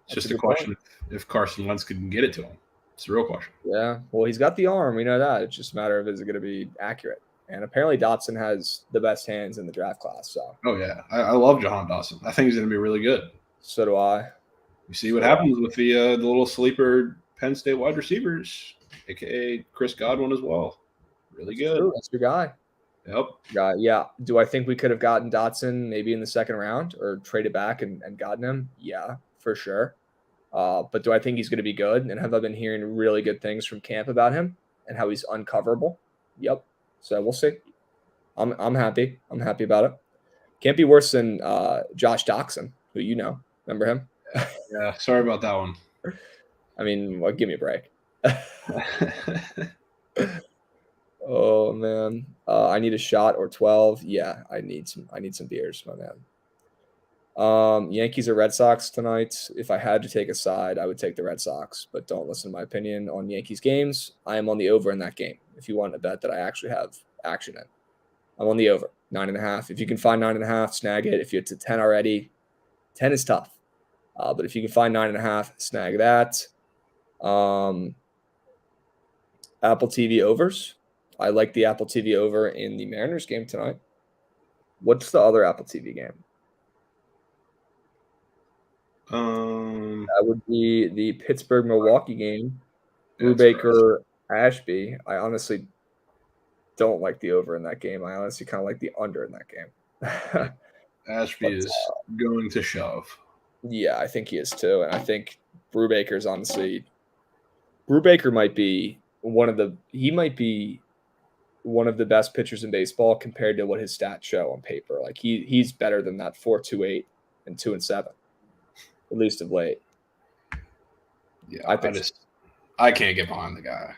It's just a question if Carson Wentz can get it to him. It's a real question. Yeah. Well, he's got the arm. We know that. It's just a matter of is it going to be accurate. And apparently Dotson has the best hands in the draft class. So. Oh, yeah. I love Jahan Dotson. I think he's going to be really good. So do I. You see what happens with the little sleeper Penn State wide receivers, a.k.a. Chris Godwin as well. Really good. That's your guy. Yep. Yeah. Do I think we could have gotten Dotson maybe in the second round or traded back and gotten him? Yeah, for sure. But do I think he's going to be good? And have I been hearing really good things from camp about him and how he's uncoverable? Yep. So we'll see. I'm happy. I'm happy about it. Can't be worse than Josh Doxson, who you know. Remember him? Yeah. Sorry about that one. I mean, well, give me a break. Oh man, I need a shot or 12. Yeah, I need some beers, my man. Yankees or Red Sox tonight. If I had to take a side, I would take the Red Sox, but don't listen to my opinion on Yankees games. I am on the over in that game. If you want to bet that I actually have action in, I'm on the over 9.5. If you can find 9.5, snag it. If you're to 10 already, 10 is tough. But if you can find 9.5, snag that. Apple TV overs. I like the Apple TV over in the Mariners game tonight. What's the other Apple TV game? That would be the Pittsburgh-Milwaukee game. Brubaker, Ashby. I honestly don't like the over in that game. I honestly kind of like the under in that game. Ashby is going to shove. Yeah, I think he is too. And I think Brubaker's honestly – Brubaker might be one of the best pitchers in baseball compared to what his stats show on paper. Like he's better than that 4.28 and 2-7, at least of late. Yeah, I can't get behind the guy.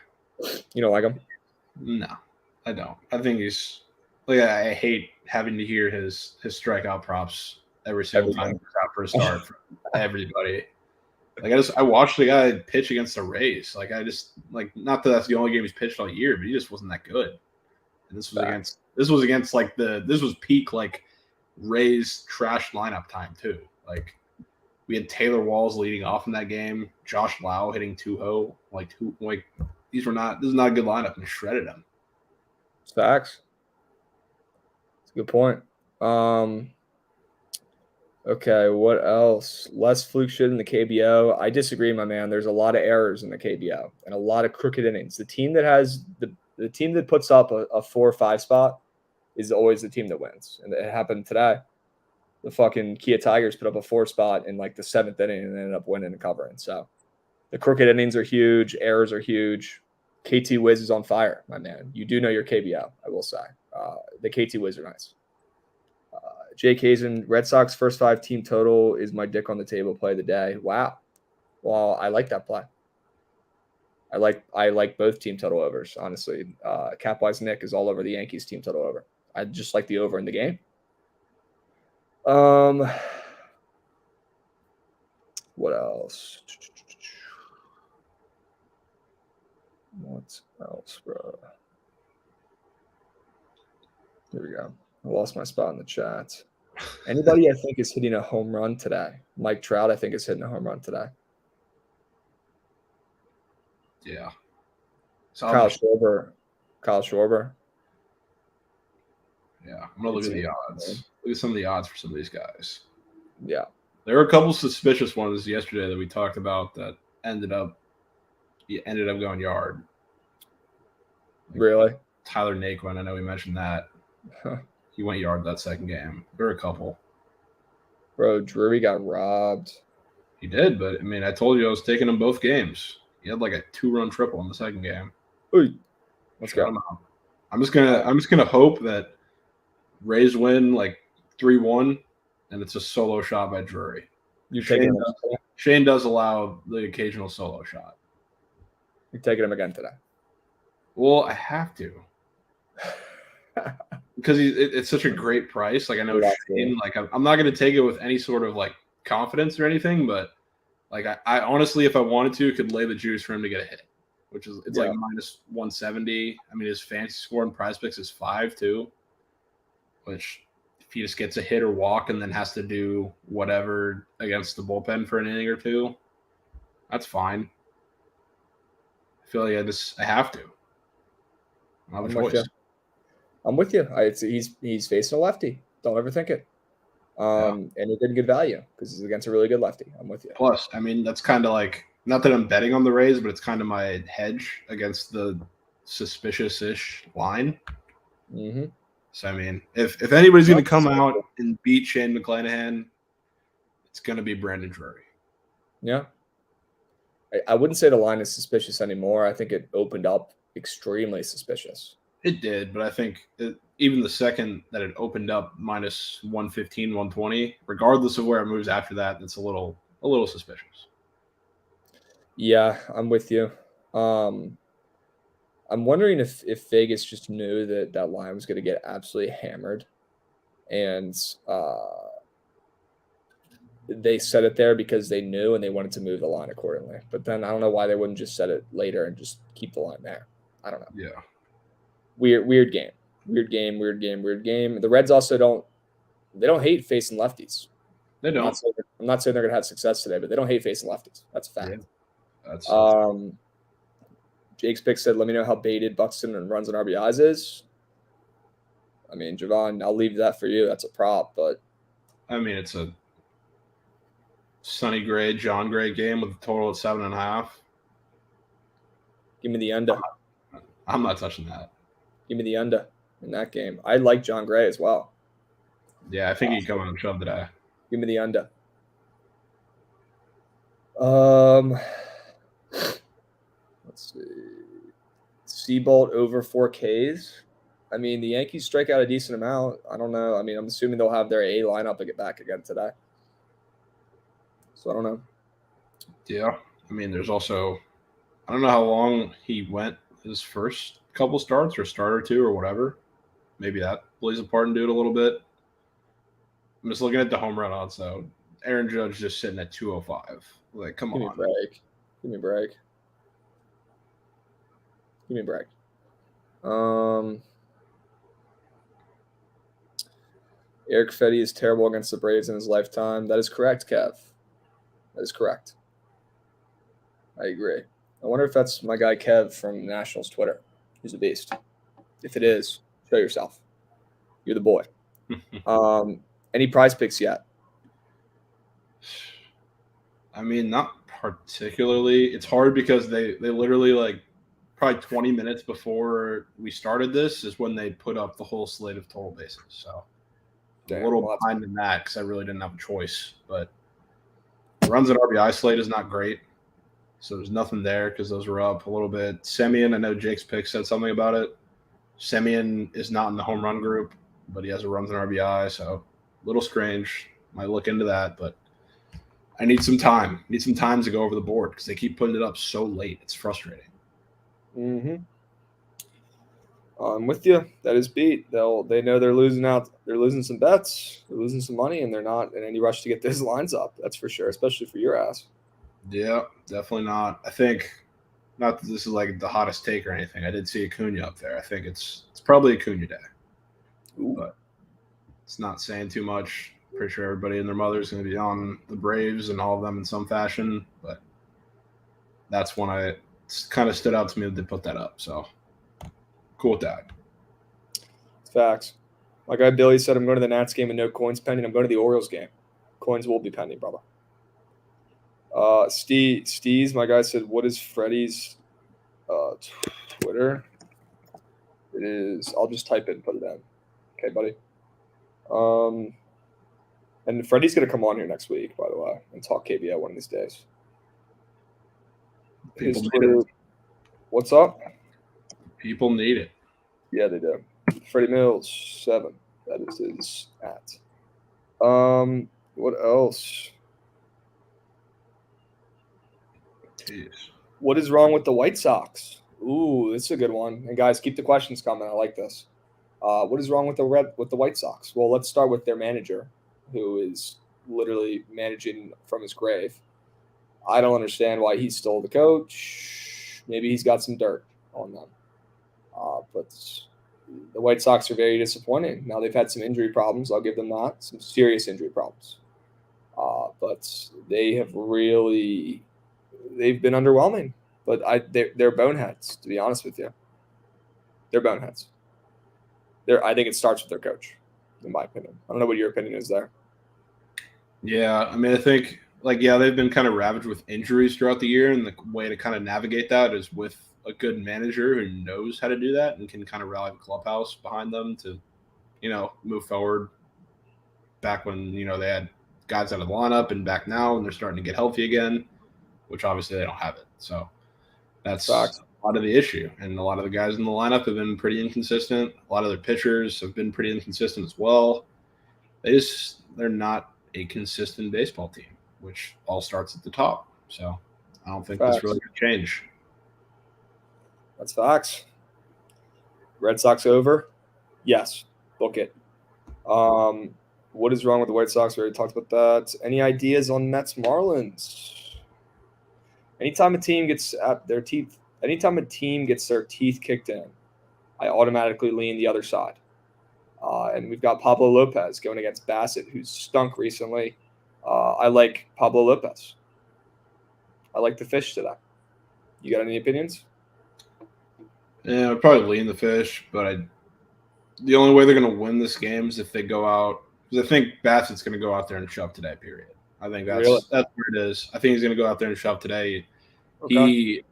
You don't like him? No, I don't. I think he's like I hate having to hear his strikeout props every single time he's out for a start from everybody. Like I watched the guy pitch against the Rays. Like not that that's the only game he's pitched all year, but he just wasn't that good. And this was against like this was peak like Rays trash lineup time too. Like we had Taylor Walls leading off in that game, Josh Lau hitting 2-0. This is not a good lineup, and shredded him. It's facts. It's a good point. Okay, what else? Less fluke shit in the KBO. I disagree, my man. There's a lot of errors in the KBO and a lot of crooked innings. The team that has the team that puts up a 4 or 5 spot is always the team that wins. And it happened today. The fucking Kia Tigers put up a 4 spot in like the 7th inning and ended up winning and covering. So the crooked innings are huge. Errors are huge. KT Wiz is on fire, my man. You do know your KBO, I will say. The KT Wiz are nice. Jake Hazen, Red Sox first 5 team total is my dick on the table play of the day. Wow. Well, I like that play. I like both team total overs, honestly. Capwise Nick is all over the Yankees team total over. I just like the over in the game. What else? What else, bro? Here we go. I lost my spot in the chat. Anybody I think is hitting a home run today. Mike Trout, I think, is hitting a home run today. Yeah. Kyle Schwarber. Yeah. I'm going to look at the odds. Look at some of the odds for some of these guys. Yeah. There were a couple suspicious ones yesterday that we talked about that ended up going yard. Like really? Tyler Naquin, I know we mentioned that. Huh. He went yard that second game. There were a couple. Bro, Drury got robbed. He did, but I mean, I told you I was taking him both games. He had like a 2-run triple in the second game. Ooh. Let's go. I'm just gonna hope that Rays win like 3-1, and it's a solo shot by Drury. Shane does allow the occasional solo shot. You're taking him again today. Well, I have to. Because it's such a great price. Like I know Shane, like I'm not going to take it with any sort of like confidence or anything, but like I honestly, if I wanted to, could lay the juice for him to get a hit, which is like minus 170. I mean, his fantasy score in Prize Picks is 5 too, which if he just gets a hit or walk and then has to do whatever against the bullpen for an inning or two, that's fine. I feel like I have to. I have a choice. I'm with you. He's facing a lefty. Don't ever think it. And he's getting good value because he's against a really good lefty. I'm with you. Plus, I mean, that's kind of like, not that I'm betting on the Rays, but it's kind of my hedge against the suspicious-ish line. Mm-hmm. So, I mean, if anybody's going to come out and beat Shane McClanahan, it's going to be Brandon Drury. Yeah. I wouldn't say the line is suspicious anymore. I think it opened up extremely suspicious. It did, but I think even the second that it opened up minus 115, 120, regardless of where it moves after that, it's a little suspicious. Yeah, I'm with you. I'm wondering if Vegas just knew that line was going to get absolutely hammered, and they set it there because they knew and they wanted to move the line accordingly. But then I don't know why they wouldn't just set it later and just keep the line there. I don't know. Yeah. Weird game. The Reds also don't hate facing lefties. They don't. I'm not saying they're gonna have success today, but they don't hate facing lefties. That's a fact. Yeah. Jake's pick said, "Let me know how baited Buxton and runs and RBIs is." I mean, Jovan, I'll leave that for you. That's a prop, but I mean, it's a Sonny Gray, John Gray game with a total of 7.5. Give me the under. I'm not touching that. Give me the under in that game. I like John Gray as well. Yeah, I think he'd come on and shove today. Give me the under. Let's see. Seabolt over 4Ks. I mean, the Yankees strike out a decent amount. I don't know. I mean, I'm assuming they'll have their A lineup to get back again today. So I don't know. Yeah. I mean, there's also, I don't know how long he went his first couple starts or start or two or whatever. Maybe that plays a part into it a little bit. I'm just looking at the home run odds, though. Aaron Judge just sitting at 205. Like, come on. Give me a break. Eric Fetty is terrible against the Braves in his lifetime. That is correct, Kev. That is correct. I agree. I wonder if that's my guy Kev from Nationals Twitter. He's a beast. If it is, show yourself. You're the boy. Any prize picks yet? I mean, not particularly. It's hard because they literally, like, probably 20 minutes before we started this is when they put up the whole slate of total bases. So a little behind in that because I really didn't have a choice. But the runs at RBI slate is not great. So there's nothing there because those were up a little bit. Semien, I know Jake's pick said something about it. Semien is not in the home run group, but he has a runs and RBI. So little strange. Might look into that, but I need some time. Need some time to go over the board because they keep putting it up so late. It's frustrating. Mm-hmm. I'm with you. That is beat. They know they're losing out. They're losing some bets. They're losing some money, and they're not in any rush to get those lines up. That's for sure, especially for your ass. Yeah, definitely not. I think not that this is like the hottest take or anything. I did see Acuna up there. I think it's probably Acuna day, Ooh. but it's not saying too much. Pretty sure everybody and their mother is going to be on the Braves and all of them in some fashion, but that's when I kind of stood out to me that they put that up. So cool with that. It's facts. My guy Billy said, I'm going to the Nats game and no coins pending. I'm going to the Orioles game. Coins will be pending, brother. Steez, my guy said, what is Freddie's Twitter? It is, I'll just type it and put it in. Okay, buddy. And Freddie's going to come on here next week, by the way, and talk KBO one of these days. His Twitter, what's up? People need it. Yeah, they do. Freddie Mills, 7. That is his at. What else? Jeez. What is wrong with the White Sox? Ooh, this is a good one. And guys, keep the questions coming. I like this. What is wrong with the White Sox? Well, let's start with their manager, who is literally managing from his grave. I don't understand why he's still the coach. Maybe he's got some dirt on them. But the White Sox are very disappointing. Now they've had some injury problems. I'll give them that. Some serious injury problems. But they've been underwhelming. But they're boneheads, to be honest with you. They're boneheads. I think it starts with their coach, in my opinion. I don't know what your opinion is there. Yeah, I mean, I think they've been kind of ravaged with injuries throughout the year, and the way to kind of navigate that is with a good manager who knows how to do that and can kind of rally the clubhouse behind them to, move forward. Back when they had guys out of the lineup, and back now, and they're starting to get healthy again, which obviously they don't have it. So that's Facts. a lot of the issue, and a lot of the guys in the lineup have been pretty inconsistent. A lot of their pitchers have been pretty inconsistent as well. They're not a consistent baseball team, which all starts at the top. So I don't think Facts. this really could change. That's facts. Red Sox over? Yes. Book it. What is wrong with the White Sox? We already talked about that. Any ideas on Mets Marlins? Anytime a team gets their teeth kicked in, I automatically lean the other side. And we've got Pablo Lopez going against Bassett, who's stunk recently. I like Pablo Lopez. I like the fish today. You got any opinions? Yeah, I'd probably lean the fish, but the only way they're going to win this game is if they go out. Because I think Bassett's going to go out there and shove today, period. I think that's where it is. I think he's going to go out there and shove today. Okay.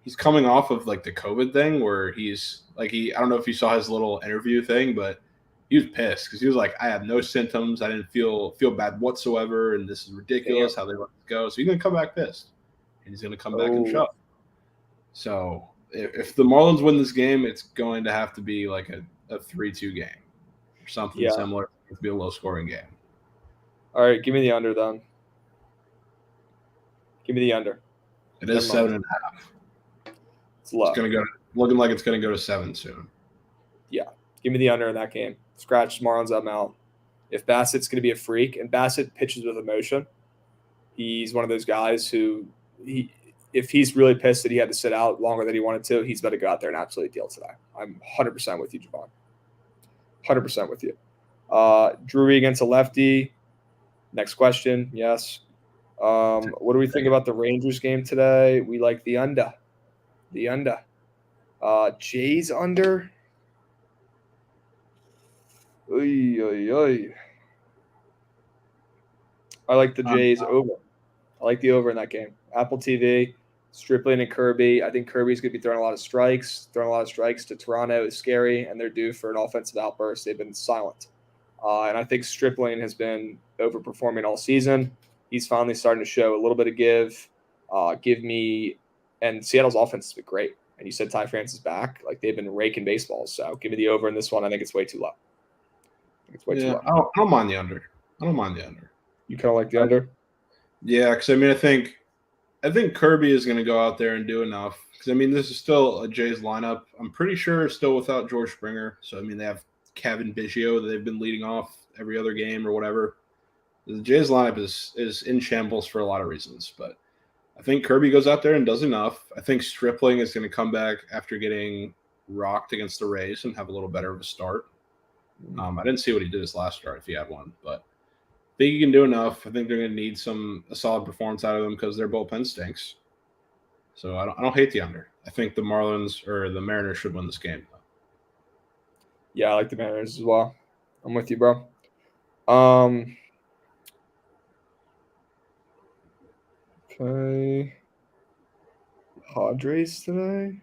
He's coming off of like the COVID thing where he's like I don't know if you saw his little interview thing, but he was pissed because he was like, I have no symptoms. I didn't feel bad whatsoever, and this is ridiculous how they let it go. So he's going to come back pissed, and he's going to come back and shove. So if the Marlins win this game, it's going to have to be like a 3-2 game or something similar. It's be a low-scoring game. All right, give me the under then. Give me the under. It is 7.5. It's low. It's going to go. Looking like it's going to go to 7 soon. Yeah, give me the under in that game. Scratch Marlins up out. If Bassett's going to be a freak, and Bassett pitches with emotion, he's one of those guys who if he's really pissed that he had to sit out longer than he wanted to, he's better go out there and absolutely deal today. I'm 100% with you, Jovan. 100% with you. Drury against a lefty. Next question. Yes. What do we think about the Rangers game today? We like the under. The under. Jays under. Oy, oy, oy. I like the Jays over. I like the over in that game. Apple TV, Stripling and Kirby. I think Kirby's going to be throwing a lot of strikes. Throwing a lot of strikes to Toronto is scary, and they're due for an offensive outburst. They've been silent. And I think Stripling has been overperforming all season. He's finally starting to show a little bit of give. And Seattle's offense has been great. And you said Ty France is back. Like, they've been raking baseballs. So give me the over in this one. I think it's way too low. It's way too Yeah, low. I don't mind the under. I don't mind the under. You kind of like the under? Yeah, because I mean, I think Kirby is going to go out there and do enough. Because I mean, this is still a Jays lineup. I'm pretty sure still without George Springer. So I mean, they have Kevin Biggio that they've been leading off every other game or whatever. The Jays lineup is in shambles for a lot of reasons, but I think Kirby goes out there and does enough. I think Stripling is going to come back after getting rocked against the Rays and have a little better of a start. I didn't see what he did his last start if he had one, but I think he can do enough. I think they're going to need a solid performance out of him because their bullpen stinks. So I don't hate the under. I think the Marlins or the Mariners should win this game. Yeah, I like the Mariners as well. I'm with you, bro. Okay. Padres today.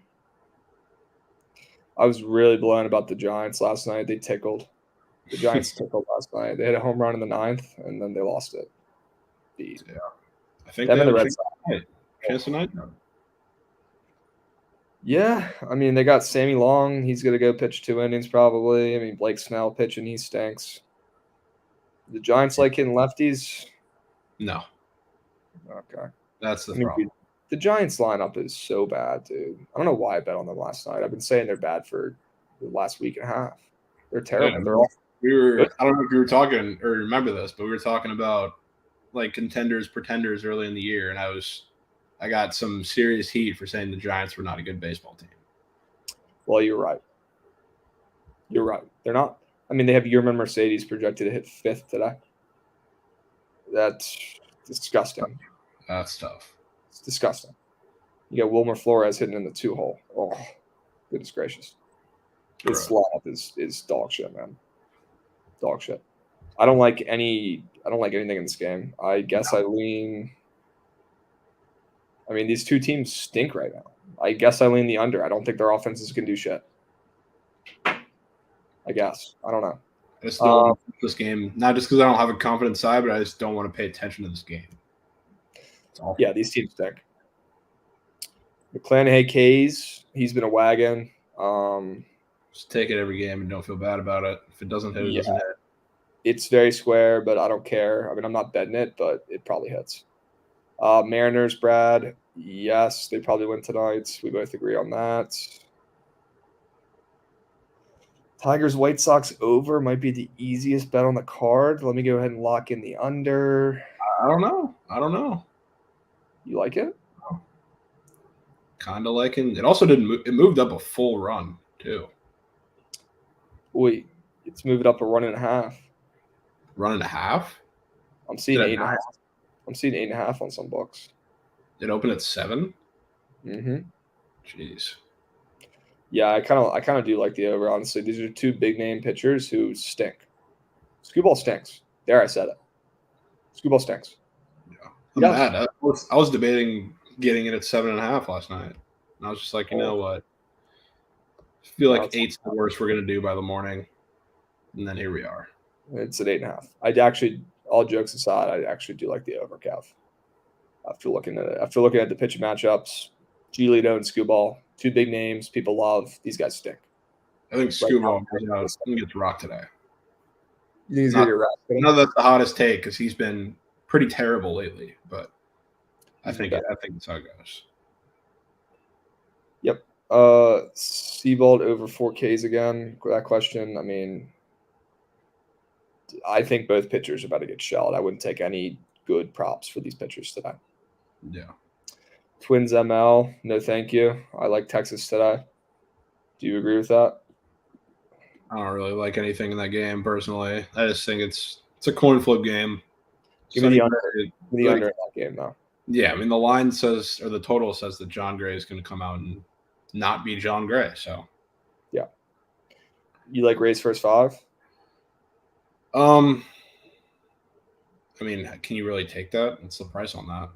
I was really blown about the Giants last night. They tickled. The Giants tickled last night. They had a home run in the 9th, and then they lost it. Yeah, I think them they and the have Red Sox. chance tonight. Yeah, I mean, they got Sammy Long. He's going to go pitch 2 innings probably. I mean, Blake Snell pitching. He stinks. The Giants like hitting lefties? No. Okay. That's the problem. Dude, the Giants lineup is so bad, dude. I don't know why I bet on them last night. I've been saying they're bad for the last week and a half. They're terrible. Yeah, They're all I don't know if you were talking or remember this, but we were talking about like contenders, pretenders early in the year, and I got some serious heat for saying the Giants were not a good baseball team. Well, you're right. You're right. They're not. I mean, they have Yerman Mercedes projected to hit 5th today. That's disgusting. That's tough. It's disgusting. You got Wilmer Flores hitting in the 2-hole. Oh, goodness gracious. This lineup is dog shit, man. Dog shit. I don't like anything in this game. I guess I lean. I mean, these two teams stink right now. I guess I lean the under. I don't think their offenses can do shit. I guess. I don't know. I just don't want to this game, not just because I don't have a confident side, but I just don't want to pay attention to this game. Yeah, these teams stink. McClanahan K's, he's been a wagon. Just take it every game and don't feel bad about it. If it doesn't hit, it doesn't hit. It's very square, but I don't care. I mean, I'm not betting it, but it probably hits. Mariners, Brad. Yes, they probably win tonight. We both agree on that. Tigers, White Sox over might be the easiest bet on the card. Let me go ahead and lock in the under. I don't know. You like it? Kind of liking. It also didn't move. It moved up a full run too. Wait, it's moved up a 1.5. 1.5? I'm seeing 8.5. I'm seeing 8.5 on some books. It opened at 7. Mm-hmm. Jeez. Yeah, I kind of do like the over. Honestly, these are 2 big name pitchers who stink. Screwball stinks. There, I said it. Screwball stinks. Yeah, I'm mad. I was debating getting it at 7.5 last night, and I was just like, you know what? I feel like 8's the worst we're gonna do by the morning, and then here we are. It's at 8.5. I'd actually, all jokes aside, I actually do like the over, Kev. After looking at the pitch matchups, Giolito and Screwball, 2 big names people love. These guys stink. I think Screwball gets rocked today. You think he's gonna get rocked? No, that's the hottest take because he's been pretty terrible lately, but I think that's how it goes. Yep. Seabold over 4Ks again. That question. I mean, I think both pitchers are about to get shelled. I wouldn't take any good props for these pitchers today. Yeah. Twins ML. No, thank you. I like Texas today. Do you agree with that? I don't really like anything in that game personally. I just think it's a coin flip game. Give me the under. Give me the under in that game, though. Yeah, I mean the line says, or the total says that John Gray is going to come out and not be John Gray. So, yeah. You like Ray's first 5? I mean, can you really take that? What's the price on that?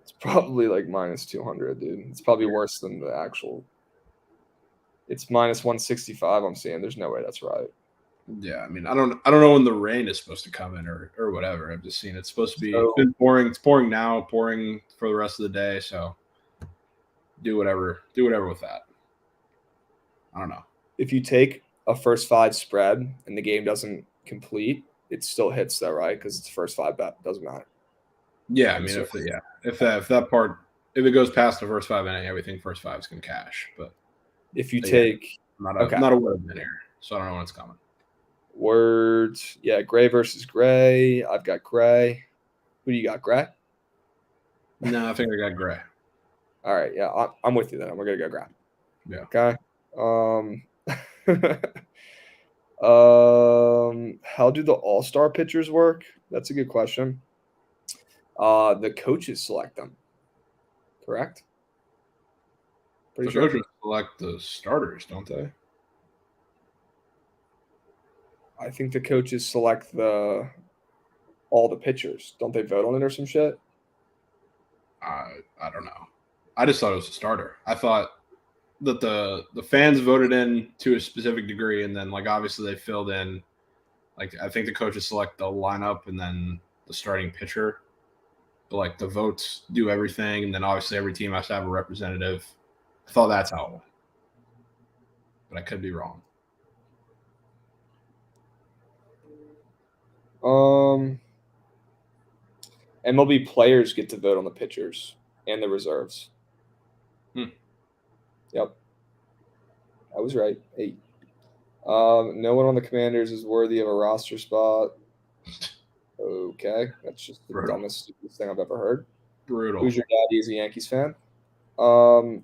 It's probably like -200, dude. It's probably worse than the actual. It's -165. I'm seeing. There's no way that's right. Yeah, I mean, I don't know when the rain is supposed to come in or whatever. I've just seen it's supposed to be. It's been pouring. It's pouring now. Pouring for the rest of the day. So, do whatever with that. I don't know. If you take a first 5 spread and the game doesn't complete, it still hits though, right? Because it's the first 5 bet. Doesn't matter. Yeah, I mean, if that part, if it goes past the first 5 inning, everything first 5 is gonna cash. But if you yeah, take not a word in here, so I don't know when it's coming. Words, yeah, Gray versus Gray. I've got Gray. Who do you got, Gray? No, I think I got Gray. All right, yeah, I'm with you then. We're gonna go Gray. Yeah. Okay. How do the All-Star pitchers work? That's a good question. The coaches select them, correct? The coaches select the starters, don't they? I think the coaches select all the pitchers. Don't they vote on it or some shit? I don't know. I just thought it was a starter. I thought that the fans voted in to a specific degree, and then like obviously they filled in. Like I think the coaches select the lineup and then the starting pitcher. But like the votes do everything, and then obviously every team has to have a representative. I thought that's how it went, but I could be wrong. MLB players get to vote on the pitchers and the reserves. Yep. I was right. 8. No one on the Commanders is worthy of a roster spot. Okay. That's just the dumbest, stupidest thing I've ever heard. Brutal. Who's your daddy? He's a Yankees fan. Do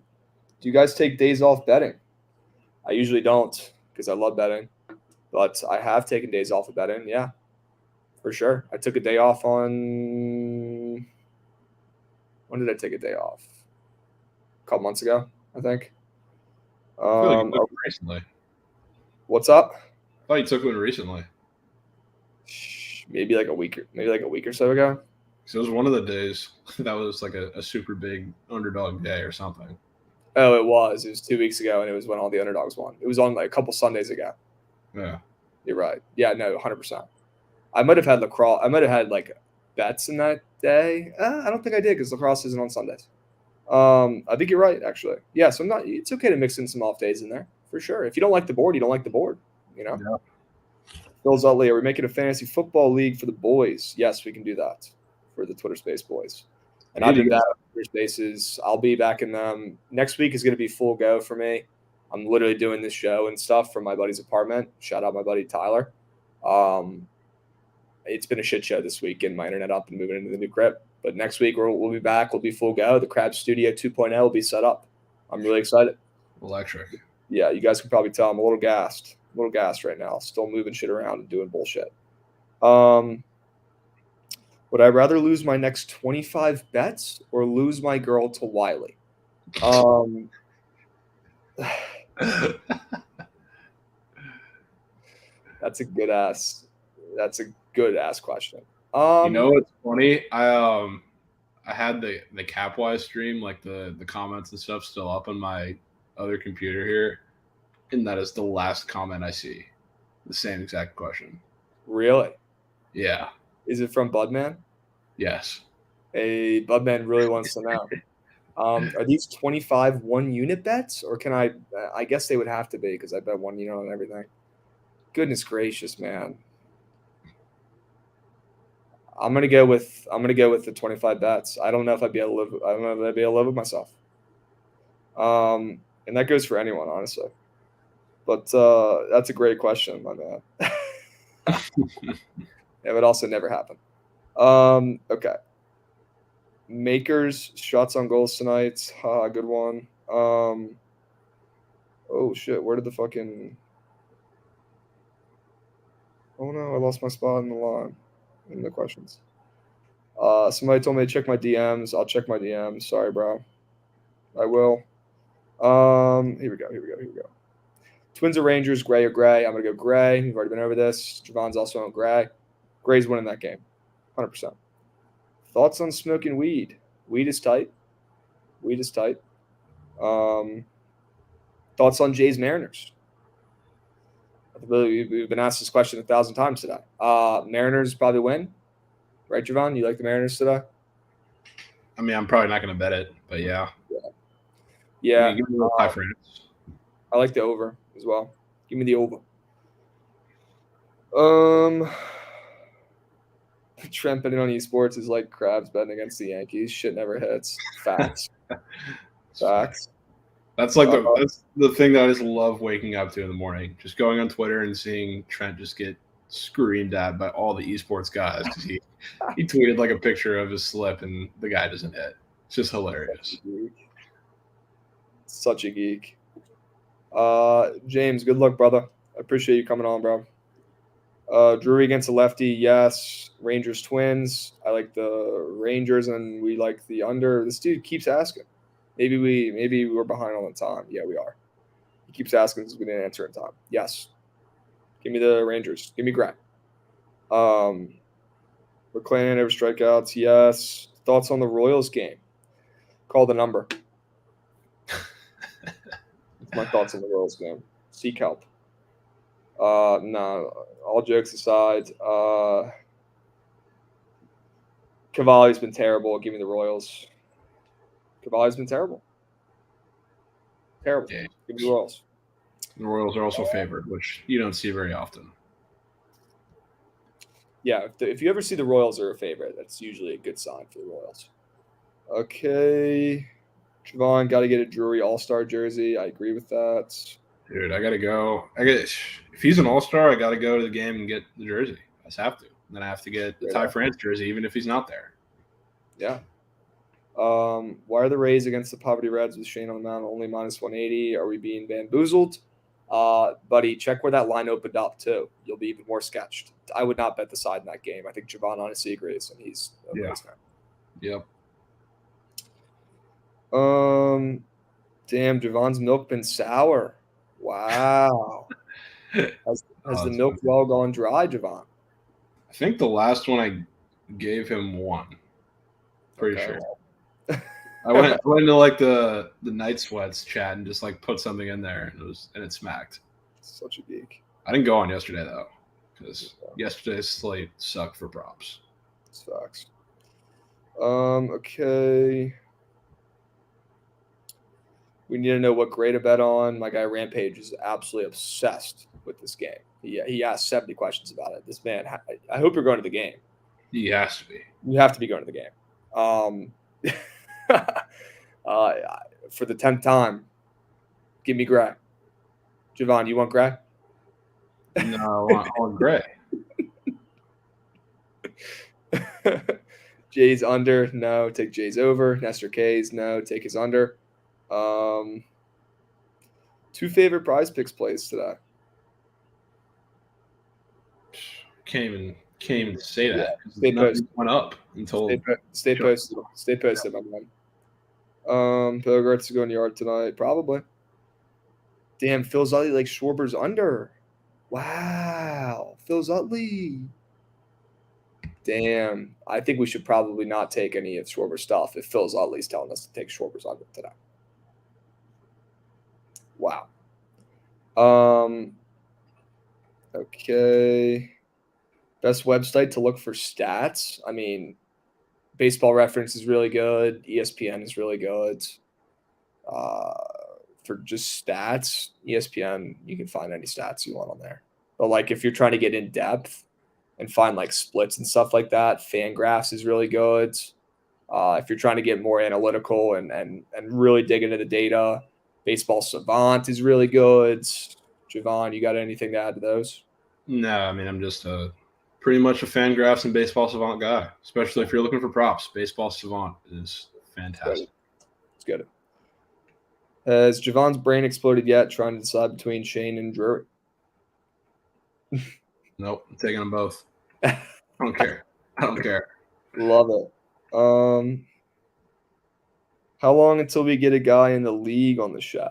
you guys take days off betting? I usually don't because I love betting, but I have taken days off of betting. Yeah, for sure. I took a day off on. When did I take a day off? A couple months ago, I think. I feel like you took one recently. What's up? I thought you took one recently. Maybe like a week or so ago. So it was one of the days that was like a super big underdog day or something. Oh, it was. It was 2 weeks ago, and it was when all the underdogs won. It was on like a couple Sundays ago. Yeah. You're right. Yeah, no, 100%. I might have had lacrosse. I might have had like bets in that day. I don't think I did because lacrosse isn't on Sundays. I think you're right, actually. Yeah, so it's okay to mix in some off days in there for sure. If you don't like the board, you don't like the board. You know. Yeah. Phil's Utley, are we making a fantasy football league for the boys? Yes, we can do that for the Twitter Space boys. And I've been back on Twitter Spaces. I'll be back in them. Next week is going to be full go for me. I'm literally doing this show and stuff from my buddy's apartment. Shout out my buddy Tyler. It's been a shit show this week, getting my internet up and moving into the new crib. But next week we'll be back. We'll be full go. The Krabs Studio 2.0 will be set up. I'm really excited. Electric. Yeah, you guys can probably tell I'm a little gassed right now. Still moving shit around and doing bullshit. Would I rather lose my next 25 bets or lose my girl to Wiley? That's a good ass question. You know what's funny? I had the Capwise stream, like the comments and stuff, still up on my other computer here, and that is the last comment I see. The same exact question. Really? Yeah. Is it from Budman? Yes. Hey, Budman really wants to know. Are these 25 1-unit bets, or can I? I guess they would have to be because I bet 1 unit on everything. Goodness gracious, man! I'm gonna go with the 25 bets. I don't know if I'd be able to live. I don't know if I'd be able to live with myself. And that goes for anyone, honestly. But that's a great question, my man. It would also never happen. Okay. Makers shots on goals tonight. Good one. Oh shit! Where did the fucking? Oh no! I lost my spot in the line. In the questions. Somebody told me to check my DMs. I'll check my DMs. Sorry, bro. I will. Here we go. Twins or Rangers, Gray or Gray? I'm gonna go Gray. We've already been over this. Jovan's also on Gray. Gray's winning that game, 100%. Thoughts on smoking weed? Weed is tight. Thoughts on Jays Mariners? We've been asked this question 1,000 times today. Mariners probably win, right, Jovan? You like the Mariners today? I mean, I'm probably not going to bet it, but yeah. Yeah. I mean, give me a little high for it. I like the over as well. Give me the over. Trent betting on esports is like Krabs betting against the Yankees. Shit never hits. Facts. Facts. That's like that's the thing that I just love waking up to in the morning. Just going on Twitter and seeing Trent just get screamed at by all the esports guys because he tweeted like a picture of his slip and the guy doesn't hit. It's just hilarious. Such a geek. James, good luck, brother. I appreciate you coming on, bro. Drury against a lefty, yes. Rangers Twins. I like the Rangers, and we like the under. This dude keeps asking. Maybe we're behind on the time. Yeah, we are. He keeps asking because we didn't answer in time. Yes. Give me the Rangers. Give me Grant. McClanahan over strikeouts. Yes. Thoughts on the Royals game? Call the number. That's my thoughts on the Royals game. Seek help. No. All jokes aside, Cavalli's been terrible. Give me the Royals. Cavalli's been terrible. Terrible. Yeah. Give me the Royals. The Royals are also favored, which you don't see very often. Yeah, if you ever see the Royals are a favorite, that's usually a good sign for the Royals. Okay. Jovan, got to get a Drury All-Star jersey. I agree with that. Dude, I got to go. If he's an All-Star, I got to go to the game and get the jersey. I just have to. And then I have to get the Ty France jersey, even if he's not there. Yeah. Why are the Rays against the Poverty Reds with Shane on the mound only minus 180? Are we being bamboozled? Buddy, check where that line opened up too. You'll be even more sketched. I would not bet the side in that game. I think Jovan honestly agrees, and he's a Rays fan. Yep. Damn, Jovan's milk been sour. Wow. Has the milk well gone dry, Jovan? I think the last one I gave him one. Pretty sure. I went into like the Night Sweats chat and just like put something in there and it smacked. Such a geek. I didn't go on yesterday though, because yesterday's slate sucked for props. Sucks. Okay. We need to know what grade to bet on. My guy Rampage is absolutely obsessed with this game. He asked 70 questions about it. This man, I hope you're going to the game. He has to be. You have to be going to the game. For the 10th time, give me Gray. Jovan, you want Gray? No, I want Gray. Jay's under. No, take Jay's over. Nestor K's. No, take his under. Two favorite prize picks plays today. Can't even say that. Stay posted. Went up until stay posted. Stay posted, my man. Pilgrims to go in the yard tonight, probably. Damn, Phil Utley like Schwarber's under. Wow, Phil Utley. Damn, I think we should probably not take any of Schwarber's stuff if Phil Utley's telling us to take Schwarber's under today. Wow. Okay. Best website to look for stats. I mean, Baseball Reference is really good. ESPN is really good. For just stats, ESPN, you can find any stats you want on there. But like if you're trying to get in depth and find like splits and stuff like that, Fangraphs is really good. If you're trying to get more analytical and really dig into the data, Baseball Savant is really good. Jovan, you got anything to add to those? No, I mean I'm just pretty much a Fangraphs and Baseball Savant guy, especially if you're looking for props. Baseball Savant is fantastic. It's good. Has Jovan's brain exploded yet trying to decide between Shane and Drury? Nope, I'm taking them both. I don't care. Love it. How long until we get a guy in the league on the show?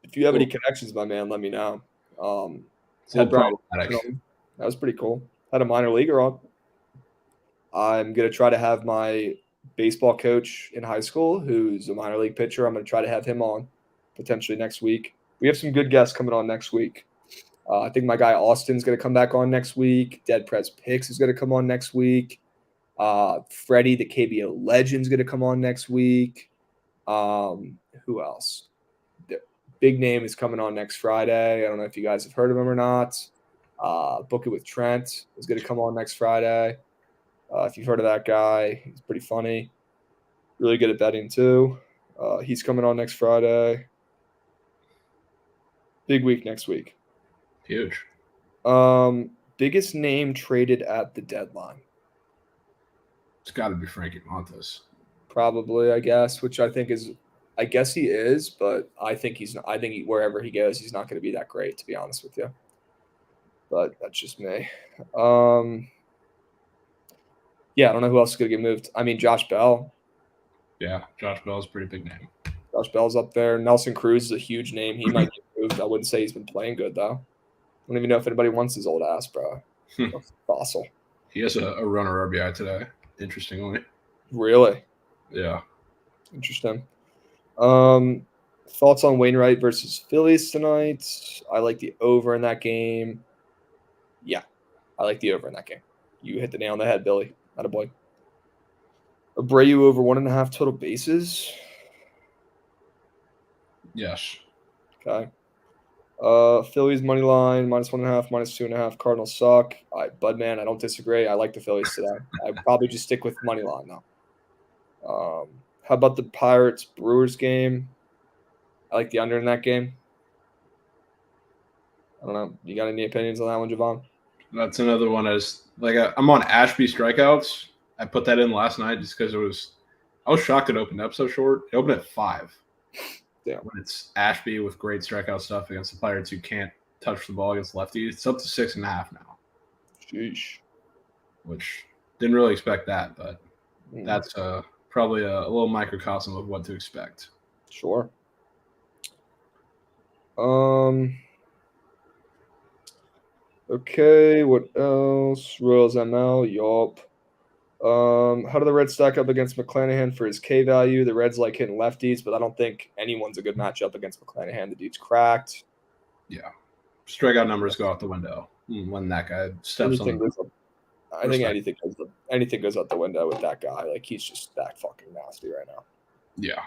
If you have any connections, my man, let me know. That was pretty cool. Had a minor leaguer on. I'm going to try to have my baseball coach in high school, who's a minor league pitcher. I'm going to try to have him on potentially next week. We have some good guests coming on next week. I think my guy Austin's going to come back on next week. Dead Prez Picks is going to come on next week. Freddie, the KBO legend's going to come on next week. Who else? The big name is coming on next Friday. I don't know if you guys have heard of him or not. Book It with Trent is going to come on next Friday. If you've heard of that guy, he's pretty funny. Really good at betting too. He's coming on next Friday. Big week next week. Huge. Biggest name traded at the deadline. It's got to be Frankie Montes. Probably, I guess, which I guess he is, but I think he's not. I think wherever he goes, he's not going to be that great, to be honest with you. But that's just me. Yeah, I don't know who else is going to get moved. I mean, Josh Bell. Yeah, Josh Bell's a pretty big name. Josh Bell's up there. Nelson Cruz is a huge name. He might get moved. I wouldn't say he's been playing good, though. I don't even know if anybody wants his old ass, bro. Fossil. He has a runner RBI today, interestingly. Really? Yeah. Interesting. Thoughts on Wainwright versus Phillies tonight? I like the over in that game. Yeah, I like the over in that game. You hit the nail on the head, Billy. Attaboy. Abreu over 1.5 total bases. Yes. Okay. Phillies money line -1.5, -2.5. Cardinals suck. Budman, I don't disagree. I like the Phillies today. I'd probably just stick with money line though. How about the Pirates Brewers game? I like the under in that game. I don't know. You got any opinions on that one, Jovan? That's another one. I'm on Ashby strikeouts. I put that in last night just because I was shocked it opened up so short. It opened at 5. Yeah. When it's Ashby with great strikeout stuff against the Pirates who can't touch the ball against lefties, it's up to 6.5 now. Sheesh. Which didn't really expect that, but that's probably a little microcosm of what to expect. Sure. Okay, what else? Royals ML, yup. How do the Reds stack up against McClanahan for his K value? The Reds like hitting lefties, but I don't think anyone's a good matchup against McClanahan. The dude's cracked. Yeah. Strikeout numbers go out the window when that guy steps on the I think anything goes out the window with that guy. Like, he's just that fucking nasty right now. Yeah.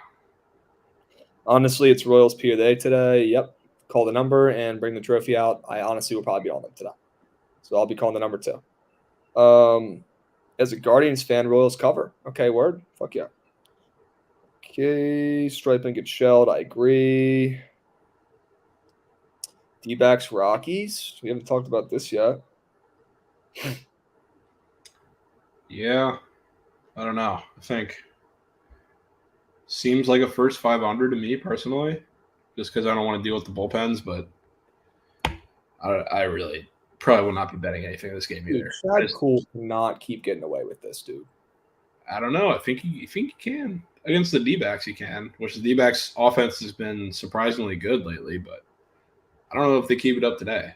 Honestly, it's Royals P of the day today. Yep. Call the number and bring the trophy out. I honestly will probably be on them today. So I'll be calling the number 2. As a Guardians fan, Royals cover. Okay, word. Fuck yeah. Okay, Striping gets shelled. I agree. D-backs Rockies. We haven't talked about this yet. Yeah. I don't know. I think seems like a first 500 to me personally, just because I don't want to deal with the bullpens, but I really probably will not be betting anything in this game either. Chad Cool cannot keep getting away with this, dude. I don't know. I think he can. Against the D-backs he can, which the D-backs offense has been surprisingly good lately, but I don't know if they keep it up today.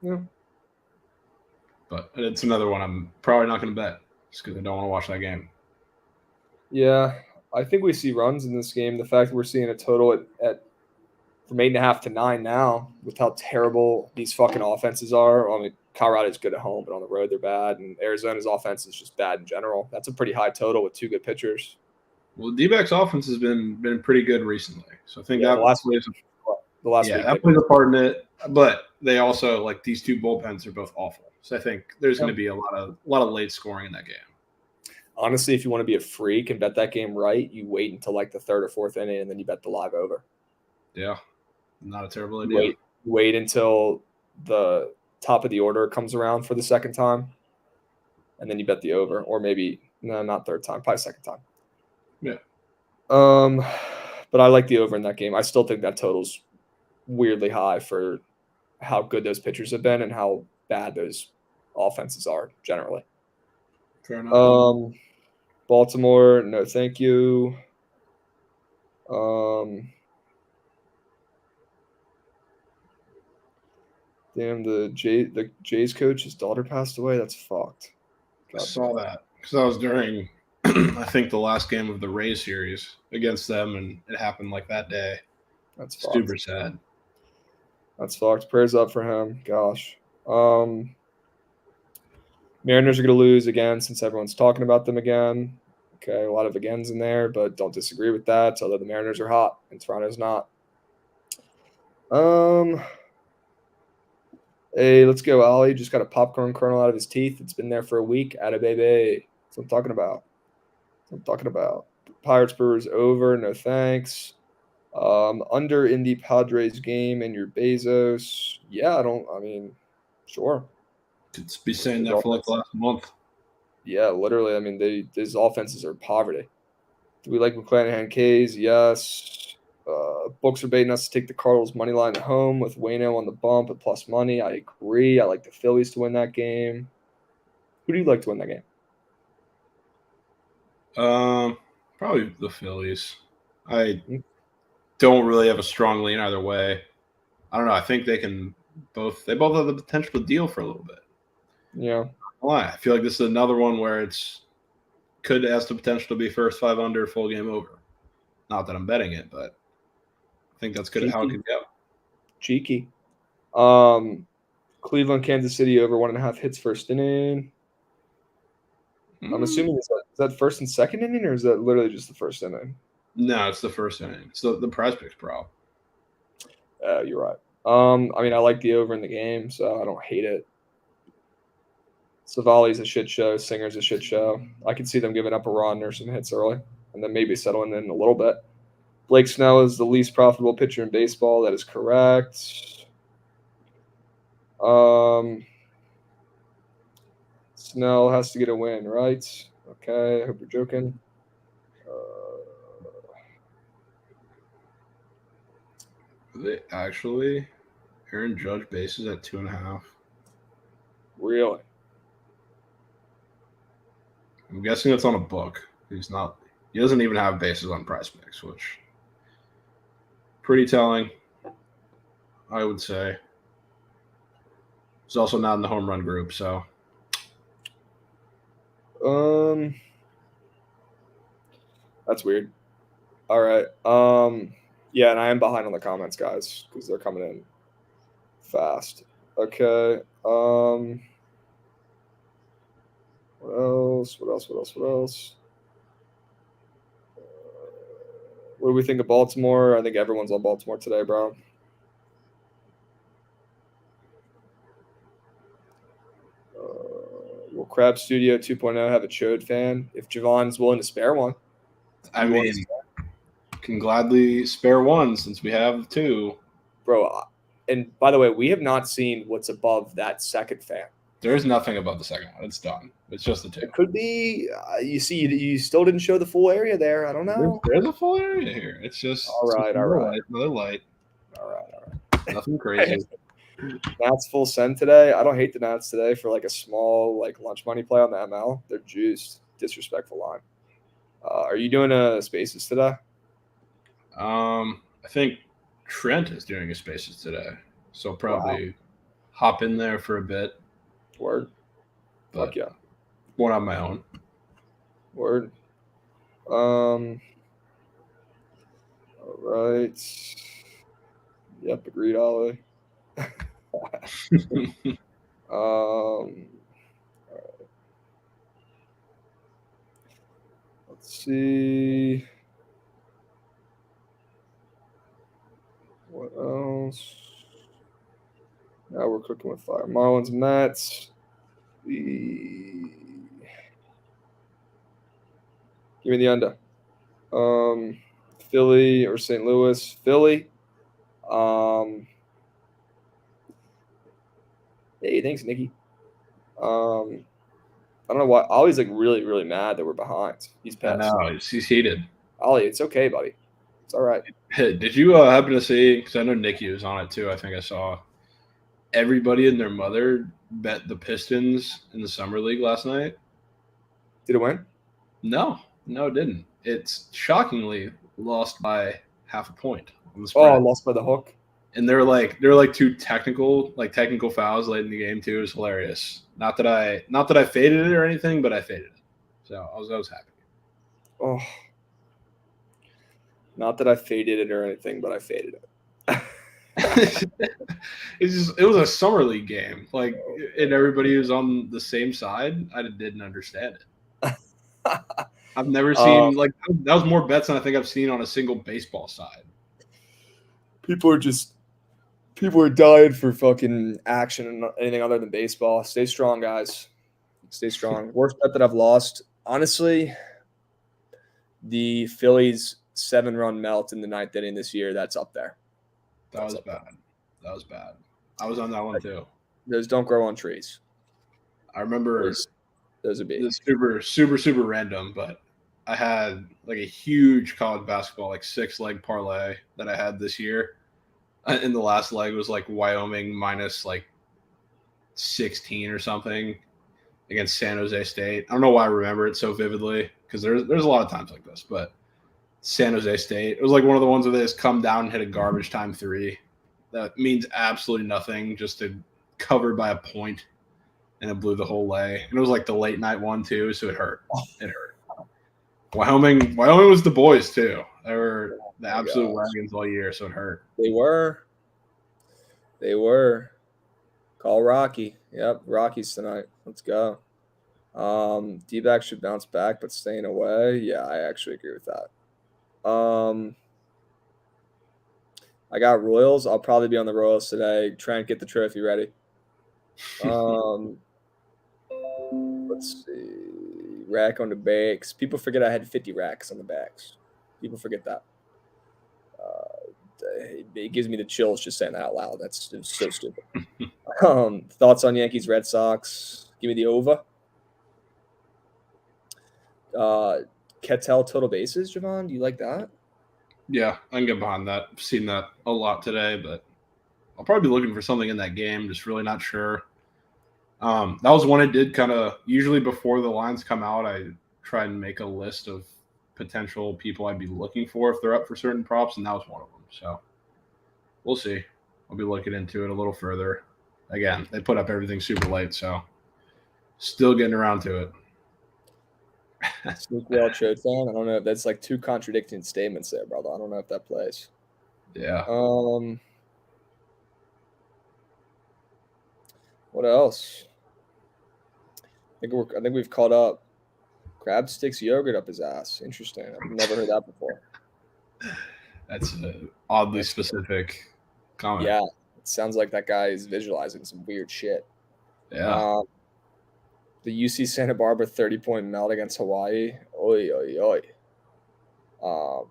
Yeah. But it's another one I'm probably not going to bet just because I don't want to watch that game. Yeah, I think we see runs in this game. The fact that we're seeing a total at from 8.5 to 9 now, with how terrible these fucking offenses are. I mean, Colorado's good at home, but on the road they're bad, and Arizona's offense is just bad in general. That's a pretty high total with 2 good pitchers. Well, the D-backs offense has been pretty good recently, so I think that plays a part in it. But they also, like, these 2 bullpens are both awful, so I think there's going to be a lot of late scoring in that game. Honestly, if you want to be a freak and bet that game right, you wait until like the 3rd or 4th inning, and then you bet the live over. Yeah, not a terrible idea. Wait until the top of the order comes around for the 2nd time, and then you bet the over, or maybe not 3rd time, probably 2nd time. Yeah. But I like the over in that game. I still think that total's weirdly high for how good those pitchers have been and how bad those offenses are generally. Fair enough. Baltimore, no thank you. Damn, the Jays coach, his daughter passed away. That's fucked. I saw that because that was during, I think, the last game of the Rays series against them, and it happened like that day. That's super sad. That's fucked. Prayers up for him. Gosh. Mariners are going to lose again since everyone's talking about them again. Okay, a lot of agains in there, but don't disagree with that. Although the Mariners are hot and Toronto's not. Hey, let's go, Ollie. Just got a popcorn kernel out of his teeth. It's been there for a week. Atta baby. That's what I'm talking about. That's what I'm talking about. Pirates Brewers over. No thanks. Under Indy Padres game and your Bezos. Yeah, sure. Could be saying Those that for like the offenses- last month. Yeah, literally. I mean, these offenses are poverty. Do we like McClanahan K's? Yes. Books are baiting us to take the Cardinals money line at home with Wayno on the bump at plus money. I agree. I like the Phillies to win that game. Who do you like to win that game? Probably the Phillies. I don't really have a strong lean either way. I don't know. I think they both have the potential to deal for a little bit. Yeah. Why? I feel like this is another one where has the potential to be first 5 under, full game over. Not that I'm betting it, but I think that's good how it could go. Cheeky. Cleveland, Kansas City over 1.5 hits first inning. I'm assuming is that first and second inning, or is that literally just the first inning? No, it's the first inning. It's the prize picks, bro. You're right. I like the over in the game, so I don't hate it. Savali's a shit show. Singer's a shit show. I can see them giving up a run or some hits early, and then maybe settling in a little bit. Blake Snell is the least profitable pitcher in baseball. That is correct. Snell has to get a win, right? Okay, I hope you're joking. Actually, Aaron Judge bases at 2.5. Really? I'm guessing it's on a book. He doesn't even have bases on prize picks, which pretty telling, I would say. He's also not in the home run group, so. That's weird. All right. Yeah, and I am behind on the comments, guys, because they're coming in fast. Okay. What else? What do we think of Baltimore? I think everyone's on Baltimore today, bro. Will Krabs Studio 2.0 have a Chode fan? If Jovan's willing to spare one. I mean, can gladly spare one since we have 2. Bro, and by the way, we have not seen what's above that second fan. There is nothing above the second one. It's done. It's just the 2. It could be. You see, you still didn't show the full area there. I don't know. There's a full area here. It's just all right. Another light. All right. Nothing crazy. Nats full send today. I don't hate the Nats today for like a small lunch money play on the ML. They're juiced. Disrespectful line. Are you doing a spaces today? I think Trent is doing a spaces today, so probably hop in there for a bit. Word. But fuck yeah. One on my own. Word. All right. Yep, agreed, Ollie. All right. Let's see. What else? Now we're cooking with fire. Marlins, Mets. Give me the under. Philly or St. Louis. Philly. Hey, thanks, Nikki. I don't know why. Ollie's really, really mad that we're behind. He's pissed. I know. He's heated. Ollie, it's okay, buddy. It's all right. Did you happen to see, because I know Nikki was on it too, I think I saw everybody and their mother bet the Pistons in the Summer League last night? Did it win? No, it didn't. It's shockingly lost by half a point on the spread. Oh, lost by the hook. And they're like 2 technical fouls late in the game too. It was hilarious. Not that I faded it or anything, but I faded it. So I was happy. Oh. Not that I faded it or anything, but I faded it. It was a Summer League game. And everybody was on the same side. I didn't understand it. I've never seen that was more bets than I think I've seen on a single baseball side. People are just People are dying for fucking action and anything other than baseball. Stay strong, guys. Stay strong. Worst bet that I've lost, honestly, the Phillies 7-run melt in the ninth inning this year. That's up there. That was bad. That was bad. I was on that one too. Those don't grow on trees. I remember those would be this super random, but I had like a huge college basketball, like 6-leg parlay that I had this year. And the last leg was like Wyoming minus like 16 or something against San Jose State. I don't know why I remember it so vividly because there's a lot of times like this, but San Jose State, it was like one of the ones where they just come down and hit a garbage time three. That means absolutely nothing, just to cover by a point, and it blew the whole way. And it was like the late night one too, so it hurt. It hurt. Wyoming was the boys too. They were the absolute wagons all year, so it hurt. They were. Call Rocky. Yep, Rockies tonight. Let's go. D-backs should bounce back, but staying away. Yeah, I actually agree with that. I got Royals. I'll probably be on the Royals today. Try and get the trophy ready. Let's see. Rack on the backs. People forget I had 50 racks on the backs. People forget that. It gives me the chills just saying that out loud. That's so stupid. Thoughts on Yankees, Red Sox? Give me the over. Kettel total bases, Jovan. Do you like that? Yeah, I can get behind that. I've seen that a lot today, but I'll probably be looking for something in that game. Just really not sure. That was one I did kind of usually before the lines come out. I try and make a list of potential people I'd be looking for if they're up for certain props, and that was one of them. So we'll see. I'll be looking into it a little further. Again, they put up everything super late, so still getting around to it. Sneak Whale Chode fan. I don't know if that's like two contradicting statements there, brother. I don't know if that plays. Yeah. What else? I think we've caught up. Crab sticks yogurt up his ass. Interesting. I've never heard that before. That's an oddly specific comment. Yeah, it sounds like that guy is visualizing some weird shit. Yeah. The UC Santa Barbara 30-point melt against Hawaii. Oi, oi, oi.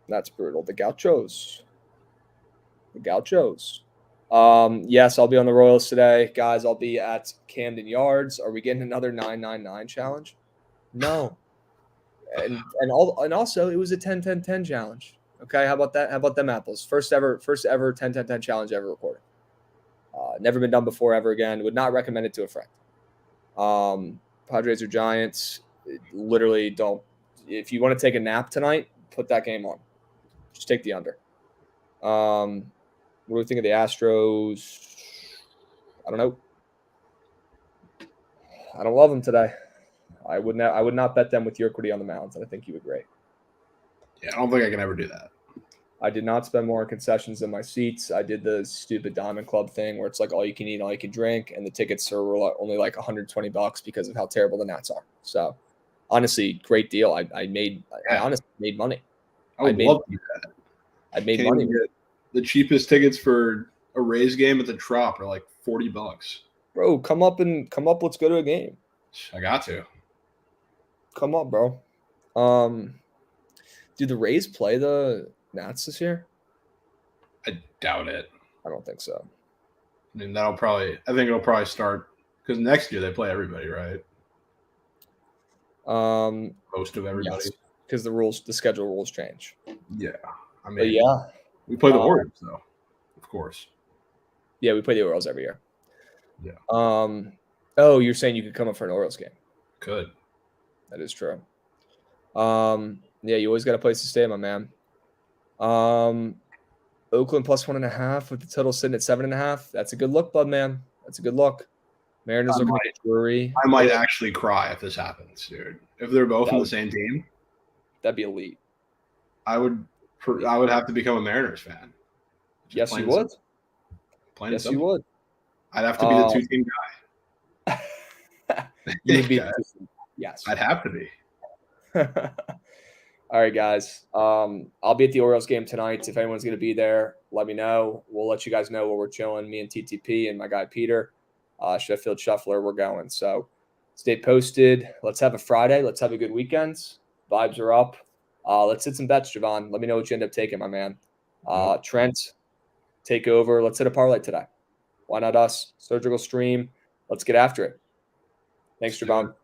That's brutal. The Gauchos. Yes, I'll be on the Royals today. Guys, I'll be at Camden Yards. Are we getting another 999 challenge? No. And also it was a 10-10-10 challenge. Okay, how about that? How about them apples? First ever 10-10-10 challenge ever recorded. Never been done before ever again. Would not recommend it to a friend. Padres or Giants, literally don't. If you want to take a nap tonight, put that game on. Just take the under. What do we think of the Astros? I don't know. I don't love them today. I would not bet them with Yerkwoody on the mound, and I think you would agree. Yeah, I don't think I can ever do that. I did not spend more on concessions than my seats. I did the stupid Diamond Club thing where it's like all you can eat, all you can drink, and the tickets are only like $120 because of how terrible the Nats are. So, honestly, great deal. I honestly made money. I would love to do that. I made money. The cheapest tickets for a Rays game at the Trop are like $40. Bro, come up. Let's go to a game. I got to. Come up, bro. Do the Rays play the Nats this year? I doubt it. I don't think so. I mean, I think it'll probably start because next year they play everybody, right? Most of everybody. Yes, because the schedule rules change. Yeah, I mean, but yeah, we play the Orioles though, of course. Yeah, we play the Orioles every year. Yeah. Oh, you're saying you could come up for an Orioles game? Could. That is true. Yeah, you always got a place to stay, my man. Oakland plus 1.5 with the total sitting at 7.5. That's a good look, bud, man. That's a good look. Mariners looking at Drury. I might actually cry if this happens, dude. If they're both on the same team, that'd be elite. I would have to become a Mariners fan. Yes, you would. Yes, you would. I'd have to be the two-team guy. You would be. Yes, I'd have to be. All right, guys. I'll be at the Orioles game tonight. If anyone's going to be there, let me know. We'll let you guys know where we're chilling. Me and TTP and my guy Peter, Sheffield Shuffler, we're going. So stay posted. Let's have a Friday. Let's have a good weekend. Vibes are up. Let's hit some bets, Jovan. Let me know what you end up taking, my man. Trent, take over. Let's hit a parlay today. Why not us? Surgical Stream. Let's get after it. Thanks, Jovan.